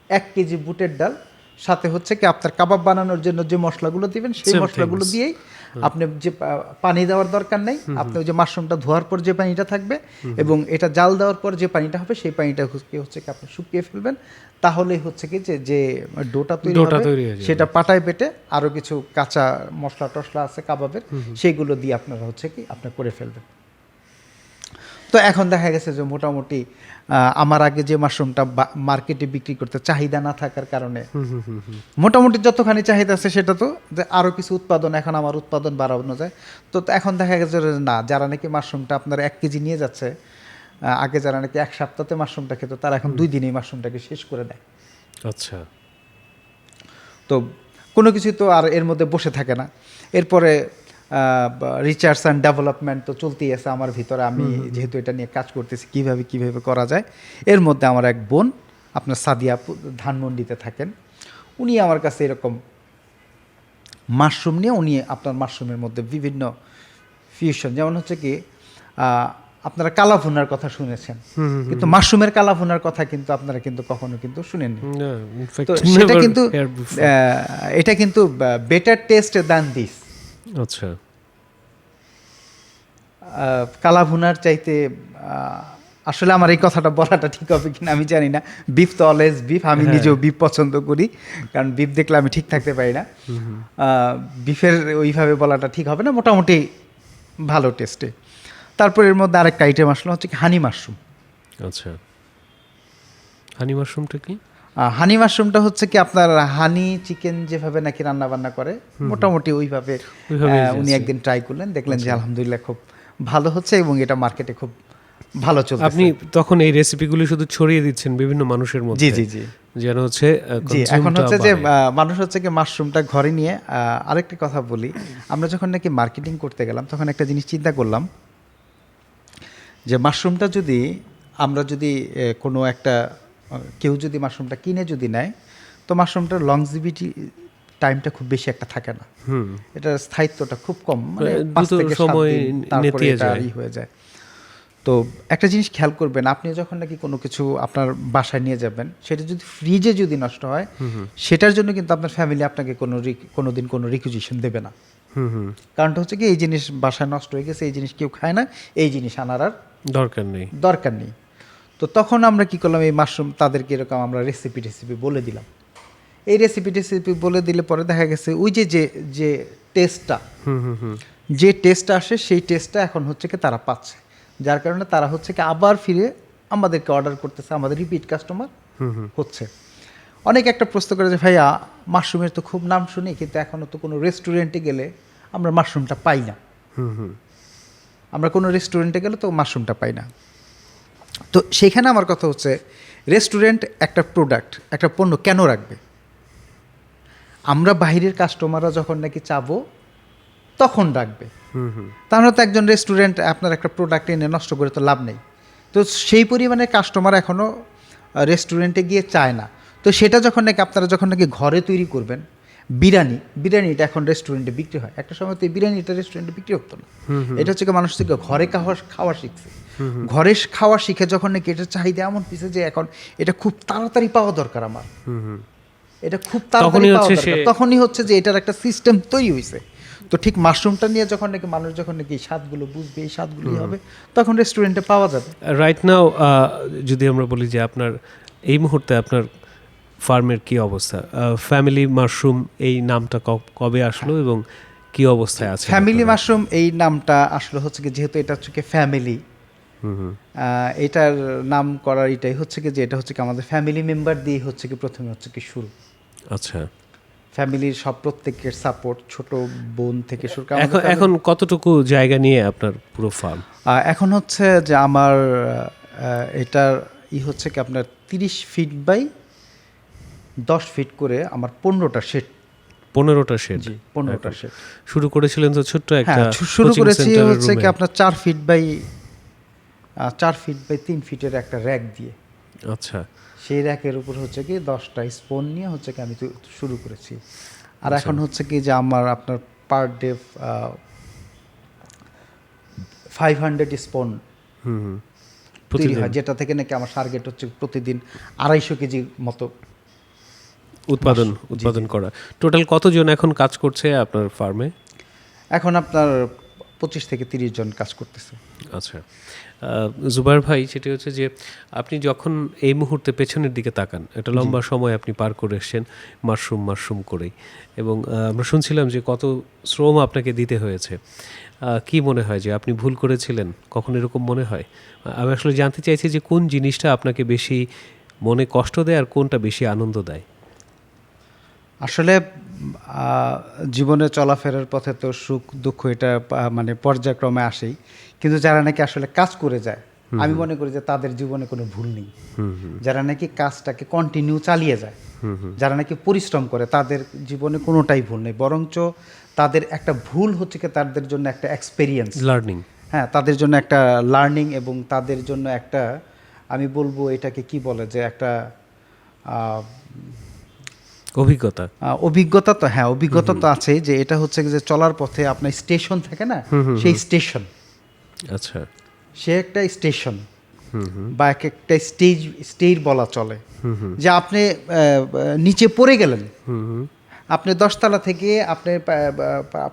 Speaker 1: 1 কেজি বুটের ডাল, সাথে হচ্ছে কি আপনার কাবাব বানানোর জন্য যে মশলাগুলো দিবেন সেই মশলাগুলো দিয়েই আপনি যে পানি দেওয়ার দরকার নেই, আপনি ওই যে মাশরুমটা ধোয়ার পর যে পানিটা থাকবে এবং এটা জাল দেওয়ার পর যে পানিটা হবে সেই পানিটা হচ্ছে কি আপনি শুকিয়ে ফেলবেন। তাহলেই হচ্ছে কি যে ডোটা তৈরি হবে সেটা পাটায় বেটে আরও কিছু কাঁচা মশলা টশলা আছে কাবাবের, সেইগুলো দিয়ে আপনারা হচ্ছে কি আপনি করে ফেলবেন। তো এখন দেখা গেছে যে মোটামুটি আমার আগে যে মাশরুমটা মার্কেটে বিক্রি করতে চাহিদা না থাকার কারণে মোটামুটি যতখানি চাহিদা আছে সেটা তো যে আরও কিছু উৎপাদন, এখন আমার উৎপাদন বাড়ানো যায়। তো এখন দেখা গেছে না, যারা নাকি মাশরুমটা আপনার 1 কেজি নিয়ে যাচ্ছে, আগে যারা নাকি 1 সপ্তাহে মাশরুমটা খেত তারা এখন 2 দিনেই মাশরুমটাকে শেষ করে দেয়।
Speaker 3: আচ্ছা।
Speaker 1: তো কোনো কিছু তো আর এর মধ্যে বসে থাকে না। এরপরে রিসার্চ অ্যান্ড ডেভেলপমেন্ট তো চলতেই আছে আমার ভিতরে। আমি যেহেতু এটা নিয়ে কাজ করতেছি কিভাবে করা যায়, এর মধ্যে আমার এক বোন আপনার সাদিয়া ধানমন্ডিতে থাকেন, উনি আমার কাছে এরকম মাশরুম নিয়ে উনি আপনার মাশরুমের মধ্যে বিভিন্ন ফিউশন, যেমন হচ্ছে কি আপনারা কালাভুনার কথা শুনেছেন, কিন্তু মাশরুমের কালাভুনার কথা কিন্তু আপনারা কিন্তু কখনো কিন্তু শুনেননি। তো সেটা কিন্তু এটা কিন্তু বেটার টেস্ট দ্যান দিস।
Speaker 3: আচ্ছা,
Speaker 1: কালাভুনার চাইতে আসলে আমার এই কথাটা বলাটা ঠিক হবে কিনা আমি জানি না। বিফ তো অলওয়েজ বিফ, আমি নিজেও বিফ পছন্দ করি, কারণ বিফ দেখলে আমি ঠিক থাকতে পারি না। বিফের ওইভাবে বলাটা ঠিক হবে না, মোটামুটি ভালো টেস্টে। তারপর এর মধ্যে আরেকটা আইটেম আসলো হচ্ছে কি হানি মাশরুম।
Speaker 3: আচ্ছা, হানি মাশরুমটা কি?
Speaker 1: হানি মাশরুমটা হচ্ছে কি আপনার হানি চিকেন যেভাবে নাকি রান্না বান্না করে মোটামুটি ওইভাবে উনি একদিন ট্রাই করলেন, দেখলেন যে আলহামদুলিল্লাহ খুব ভালো হচ্ছে এবং এটা মার্কেটে খুব ভালো চলছে।
Speaker 3: আপনি তখন এই রেসিপিগুলি শুধু ছড়িয়ে দিচ্ছেন বিভিন্ন মানুষের মধ্যে?
Speaker 1: জি
Speaker 3: যেন হচ্ছে
Speaker 1: জি। এখন হচ্ছে যে মানুষ হচ্ছে কি মাশরুমটা ঘরে নিয়ে, আরেকটা কথা বলি, আমরা যখন নাকি মার্কেটিং করতে গেলাম তখন একটা জিনিস চিন্তা করলাম যে মাশরুমটা যদি আমরা যদি কোনো একটা কেউ যদি মাশরুমটা কিনে যদি নেয়, তো মাশরুমটার লংজিভিটি টাইমটা খুব বেশি একটা থাকে না, এটার স্থায়িত্বটা খুব কম, মানে 5 থেকে 7 দিন তারপরে এটা হয়ে যায়। তো একটা জিনিস খেয়াল করবেন, আপনি যখন নাকি কোনো কিছু আপনার বাসায় নিয়ে যাবেন, সেটা যদি ফ্রিজে যদি নষ্ট হয়, সেটার জন্য কিন্তু আপনার ফ্যামিলি আপনাকে কোনোদিন কোনো রিকুইজিশন দেবে না। কারণটা হচ্ছে কি এই জিনিস বাসায় নষ্ট হয়ে গেছে, এই জিনিস কেউ খায় না, এই জিনিস আনার আর দরকার নেই। তো তখন আমরা কি করলাম, এই মাশরুম তাদেরকে এরকম আমরা রেসিপি বলে দিলাম। এই রেসিপি বলে দিলে পরে দেখা গেছে ওই যে টেস্টটা আসে, সেই টেস্টটা এখন হচ্ছে কি তারা পাচ্ছে, যার কারণে তারা হচ্ছে কি আবার ফিরে আমাদেরকে অর্ডার করতেছে, আমাদের রিপিট কাস্টমার হচ্ছে। অনেকে একটা প্রশ্ন করে যে ভাইয়া মাশরুমের তো খুব নাম শুনি, কিন্তু এখনও তো কোনো রেস্টুরেন্টে গেলে আমরা মাশরুমটা পাই না। আমরা কোনো রেস্টুরেন্টে গেলে তো মাশরুমটা পাই না। তো সেখানে আমার কথা হচ্ছে, রেস্টুরেন্ট একটা প্রোডাক্ট, একটা পণ্য কেন রাখবে? আমরা বাইরের কাস্টমাররা যখন নাকি চাবো তখন রাখবে। তাহলে তো একজন রেস্টুরেন্ট আপনার একটা প্রোডাক্ট এনে নষ্ট করে তো লাভ নেই। তো সেই পরিমাণে কাস্টমার এখনও রেস্টুরেন্টে গিয়ে চায় না। তো সেটা আপনারা যখন নাকি ঘরে তৈরি করবেন, বিরিয়ানিটা এখন রেস্টুরেন্টে বিক্রি হয়, একটা সময় তো এই বিরিয়ানিটা রেস্টুরেন্টে বিক্রি হতো না। এটা হচ্ছে মানুষ থেকে ঘরে খাওয়া শিখছে। ঘরে খাওয়া শিখে যখন নাকি এটা চাহিদা এমন পিছে যে এখন এটা খুব তাড়াতাড়ি পাওয়া দরকার আমার, এটা খুব তাড়াতাড়ি পাওয়া দরকার, তখনই হচ্ছে যে এটার একটা সিস্টেম তৈরি হয়েছে। তো ঠিক মাশরুমটা নিয়ে যখন নাকি মানুষ যখন নাকি স্বাদগুলো বুঝবে, এই স্বাদগুলোই হবে, তখন রেস্টুরেন্টে পাওয়া যাবে।
Speaker 3: রাইট নাও যদি আমরা বলি যে আপনার এই মুহূর্তে আপনার ফার্মের কি অবস্থা, ফ্যামিলি মাশরুম এই নামটা কবে আসলো এবং কি অবস্থায় আছে?
Speaker 1: ফ্যামিলি মাশরুম এই নামটা আসলে হচ্ছে কি, যেহেতু এটা হচ্ছে কি ফ্যামিলি, এটার নাম করার এটাই হচ্ছে কি যে এটা হচ্ছে কি আমাদের ফ্যামিলি মেম্বার দিয়ে হচ্ছে কি প্রথমে হচ্ছে কি শুরু।
Speaker 3: আচ্ছা,
Speaker 1: ফ্যামিলির সব প্রত্যেকের সাপোর্ট, ছোট বোন থেকে শুরু।
Speaker 3: এখন কতটুকু জায়গা নিয়ে আপনার পুরো ফার্ম?
Speaker 1: এখন হচ্ছে যে আমার এটার হচ্ছে কি আপনার 30 ফিট বাই 10 ফিট করে আমার 15টা শেড।
Speaker 3: 15টা শেড?
Speaker 1: জি, 15টা শেড।
Speaker 3: শুরু করেছিলেন তো ছোট্ট একটা?
Speaker 1: শুরু করেছি হচ্ছে কি আপনার 4 ফিট বাই 3 ফিটের একটা র্যাক দিয়ে।
Speaker 3: আচ্ছা,
Speaker 1: সেই র্যাকের উপর হচ্ছে কি 10টা স্পন নিয়ে হচ্ছে কি আমি শুরু করেছি। আর এখন হচ্ছে কি যে আমার আপনার পার ডে 500 স্পন তৈরি হয়, যেটা থেকে নাকি আমার টার্গেট হচ্ছে প্রতিদিন 250 কেজি মতো
Speaker 3: উৎপাদন করা। টোটাল কতজন এখন কাজ করছে আপনার ফার্মে?
Speaker 1: এখন আপনার 25 থেকে 30 জন কাজ করতেছে।
Speaker 3: আচ্ছা, জুবায়ের ভাই, সেটি হচ্ছে যে আপনি যখন এই মুহূর্তে পেছনের দিকে তাকান, একটা লম্বা সময় আপনি পার করে এসছেন মাশরুম করেই, এবং আমরা শুনছিলাম যে কত শ্রম আপনাকে দিতে হয়েছে। কি মনে হয় যে আপনি ভুল করেছিলেন? কখন এরকম মনে হয়? আমি আসলে জানতে চাইছি যে কোন জিনিসটা আপনাকে বেশি মনে কষ্ট দেয় আর কোনটা বেশি আনন্দ দেয়?
Speaker 1: আসলে জীবনে চলাফেরার পথে তো সুখ দুঃখ এটা মানে পর্যায়ক্রমে আসেই, কিন্তু যারা নাকি আসলে কাজ করে যায়, আমি মনে করি যে তাদের জীবনে কোনো ভুল নেই। যারা নাকি কাজটাকে কন্টিনিউ চালিয়ে যায়, যারা নাকি পরিশ্রম করে, তাদের জীবনে কোনোটাই ভুল নেই। বরঞ্চ তাদের একটা ভুল হচ্ছে কি তাদের জন্য একটা এক্সপেরিয়েন্স,
Speaker 3: লার্নিং।
Speaker 1: হ্যাঁ, তাদের জন্য একটা লার্নিং এবং তাদের জন্য একটা, আমি বলবো এটাকে কি বলে, যে একটা
Speaker 3: অভিজ্ঞতা।
Speaker 1: অভিজ্ঞতা তো, হ্যাঁ অভিজ্ঞতা তো আছেই, যে এটা হচ্ছে যে চলার পথে আপনার স্টেশন থাকে না, সেই স্টেশন,
Speaker 3: আচ্ছা,
Speaker 1: সে একটা স্টেশন বা এক একটা স্টেজ বলা চলে, যে আপনি নিচে পড়ে গেলেন, আপনি 10 তলা থেকে, আপনি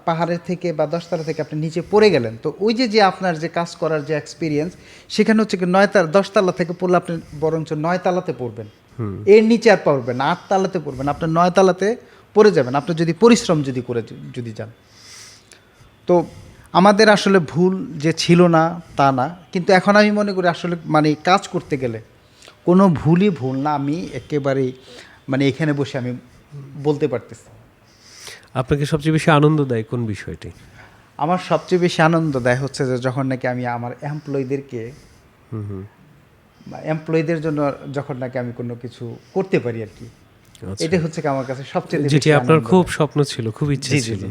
Speaker 1: পাহাড়ের থেকে বা 10 তলা থেকে আপনি নিচে পড়ে গেলেন, তো ওই যে আপনার যে কাজ করার যে এক্সপিরিয়েন্স, সেখানে হচ্ছে কি 10 তলা থেকে পড়লে আপনি বরঞ্চ 9 তলাতে পড়বেন, এর নিচে আর পড়বেন না, 8 তলাতে পড়বেন, আপনি 9 তলাতে পড়ে যাবেন, আপনি যদি পরিশ্রম করে যান। তো আমাদের আসলে ভুল যে ছিল না তা না, কিন্তু এখন আমি মনে করি আসলে মানে কাজ করতে গেলে কোনো ভুলই ভুল না, আমি একেবারেই মানে এখানে বসে আমি বলতে পারতেছি।
Speaker 3: আপনাকে সবচেয়ে বেশি আনন্দ দেয় কোন বিষয়টি?
Speaker 1: আমার সবচেয়ে বেশি আনন্দ দেয় হচ্ছে যে যখন নাকি আমি আমার এমপ্লয়ীদের জন্য যখন নাকি আমি কোনো কিছু করতে পারি আর কি, এটা হচ্ছে কি আমার কাছে সবচেয়ে
Speaker 3: যেটি আপনার খুব স্বপ্ন ছিল, খুব ইচ্ছে ছিল।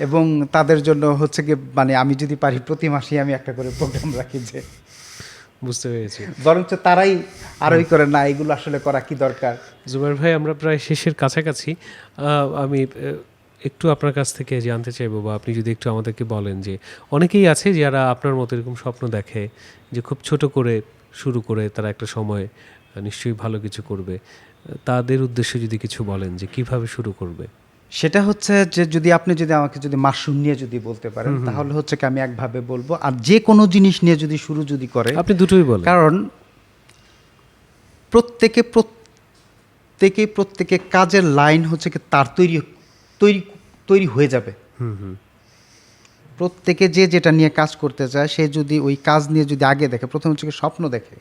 Speaker 1: এবং তাদের জন্য হচ্ছে কি মানে আমি যদি পারি প্রতি মাসেই আমি একটা করে প্রোগ্রাম রাখি, যে
Speaker 3: বুঝতে পেরেছি,
Speaker 1: বরঞ্চ তারাই আরোই করে না, এগুলো আসলে করা কি দরকার।
Speaker 3: জুবাইর ভাই, আমরা প্রায় শেষের কাছাকাছি। আমি একটু আপনার কাছ থেকে জানতে চাইবো, বা আপনি যদি একটু আমাদেরকে বলেন, যে অনেকেই আছে যারা আপনার মতো এরকম স্বপ্ন দেখে যে খুব ছোট করে শুরু করে তারা একটা সময় নিশ্চয়ই ভালো কিছু করবে, তাদের উদ্দেশ্যে যদি কিছু বলেন যে কিভাবে শুরু করবে।
Speaker 1: সেটা হচ্ছে যে আপনি যদি আমাকে মাশরুম নিয়ে যদি বলতে পারেন, তাহলে হচ্ছে কি আমি একভাবে বলবো, আর যে কোনো জিনিস নিয়ে যদি শুরু করে,
Speaker 3: আপনি দুটোই বলেন।
Speaker 1: কারণ প্রত্যেকে কাজের লাইন হচ্ছে কি তার তৈরি হয়ে যাবে। প্রত্যেকে যেটা নিয়ে কাজ করতে চায়, সে যদি ওই কাজ নিয়ে যদি আগে দেখে, প্রথম হচ্ছে কি স্বপ্ন দেখে,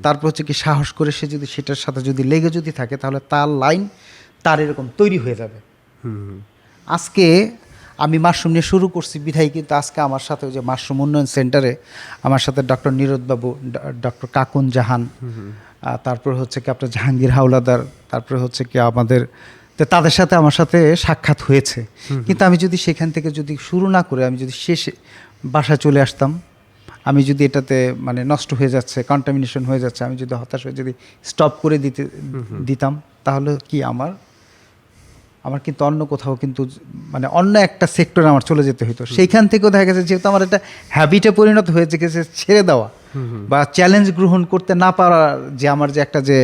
Speaker 1: তারপর হচ্ছে কি সাহস করে সে যদি সেটার সাথে যদি লেগে যদি থাকে, তাহলে তার লাইন তার এরকম তৈরি হয়ে যাবে। আজকে আমি মাশরুম নিয়ে শুরু করছি বিধায় কিন্তু আজকে আমার সাথে ওই যে মাশরুম উন্নয়ন সেন্টারে আমার সাথে ডক্টর নীরদবাবু, ডক্টর কাকুন জাহান, তারপর হচ্ছে কি আপনার জাহাঙ্গীর হাওলাদার, তারপরে হচ্ছে কি আমাদের, তাদের সাথে আমার সাথে সাক্ষাৎ হয়েছে। কিন্তু আমি যদি সেখান থেকে যদি শুরু না করে আমি যদি শেষে বাসায় চলে আসতাম, আমি যদি এটাতে মানে নষ্ট হয়ে যাচ্ছে, কন্টামিনেশন হয়ে যাচ্ছে, আমি যদি হতাশ হয়ে যদি স্টপ করে দিতাম, তাহলে কি আমার কিন্তু অন্য কোথাও কিন্তু মানে অন্য একটা সেক্টরে আমার চলে যেতে হতো। সেইখান থেকেও দেখা গেছে যেহেতু আমার একটা হ্যাবিটে পরিণত হয়েছে গেছে, ছেড়ে দেওয়া বা চ্যালেঞ্জ গ্রহণ করতে না পারা, যে আমার যে একটা যে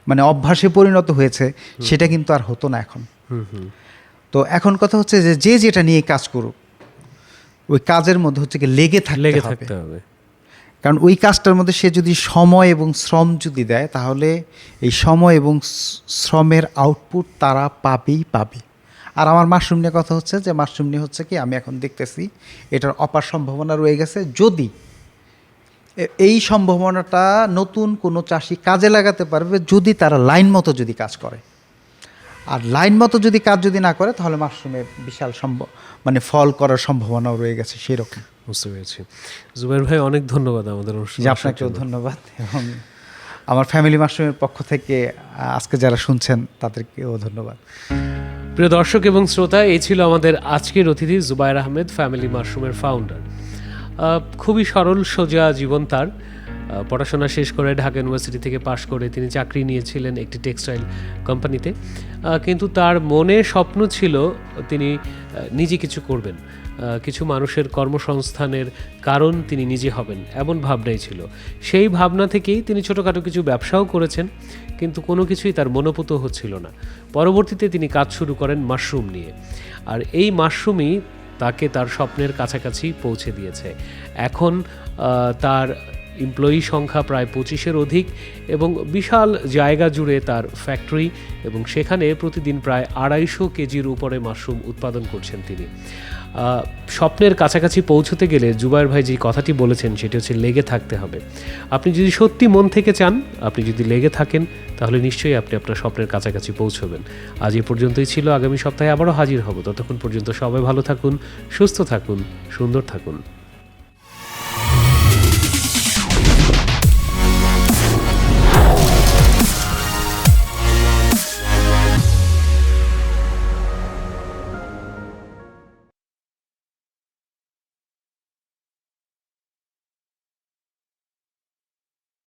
Speaker 1: মানে অভ্যাসে পরিণত হয়েছে, সেটা কিন্তু আর হতো না এখন। তো এখন কথা হচ্ছে যে যেটা নিয়ে কাজ করুক, ওই কাজের মধ্যে হচ্ছে কি লেগে থাকতে হবে। কারণ ওই কাজটার মধ্যে সে যদি সময় এবং শ্রম যদি দেয়, তাহলে এই সময় এবং শ্রমের আউটপুট তারা পাবে। আর আমার মাশরুম নিয়ে কথা হচ্ছে যে মাশরুম নিয়ে হচ্ছে কি আমি এখন দেখতেছি এটার অপার সম্ভাবনা রয়ে গেছে, যদি এই সম্ভাবনাটা নতুন কোনো চাষি কাজে লাগাতে পারবে, যদি তারা লাইন মতো যদি কাজ করে। আর লাইন মতো যদি কাজ যদি না করে, তাহলে মাশরুমে বিশাল মানে ফল করার সম্ভাবনাও রয়ে গেছে সেরকম।
Speaker 3: বুঝতে পেরেছি। জুবাইর ভাই, অনেক ধন্যবাদ আমাদের অনুষ্ঠানে।
Speaker 1: আপনাকেও ধন্যবাদ, এবং আমার ফ্যামিলি মাশরুমের পক্ষ থেকে আজকে যারা শুনছেন তাদেরকেও ধন্যবাদ।
Speaker 3: প্রিয় দর্শক এবং শ্রোতা, এই ছিল আমাদের আজকের অতিথি জুবাইর আহমেদ, ফ্যামিলি মাশরুমের ফাউন্ডার। খুবই সরল সোজা জীবন তার। পড়াশোনা শেষ করে ঢাকা ইউনিভার্সিটি থেকে পাশ করে তিনি চাকরি নিয়েছিলেন একটি টেক্সটাইল কোম্পানিতে, কিন্তু তার মনে স্বপ্ন ছিল তিনি নিজে কিছু করবেন, কিছু মানুষের কর্মসংস্থানের কারণ তিনি নিজে হবেন, এমন ভাবনাই ছিল। সেই ভাবনা থেকেই তিনি ছোটোখাটো কিছু ব্যবসাও করেছেন, কিন্তু কোনো কিছুই তার মনোপুত হচ্ছিল না। পরবর্তীতে তিনি কাজ শুরু করেন মাশরুম নিয়ে, আর এই মাশরুমই তাকে তার স্বপ্নের কাছাকাছি পৌঁছে দিয়েছে। এখন তার এমপ্লয়ি সংখ্যা প্রায় 25-এর অধিক, এবং বিশাল জায়গা জুড়ে তার ফ্যাক্টরি, এবং সেখানে প্রতিদিন প্রায় 250 কেজির উপরে মাশরুম উৎপাদন করছেন তিনি। স্বপ্নের কাছাকাছি পৌঁছতে গেলে জুবাইর ভাই যে কথাটি বলেছেন সেটি হচ্ছে লেগে থাকতে হবে। আপনি যদি সত্যি মন থেকে চান, আপনি যদি লেগে থাকেন, তাহলে নিশ্চয়ই আপনি আপনার স্বপ্নের কাছাকাছি পৌঁছবেন। আজ এ পর্যন্তই ছিল, আগামী সপ্তাহে আবারও হাজির হব। ততক্ষণ পর্যন্ত সবাই ভালো থাকুন, সুস্থ থাকুন, সুন্দর থাকুন।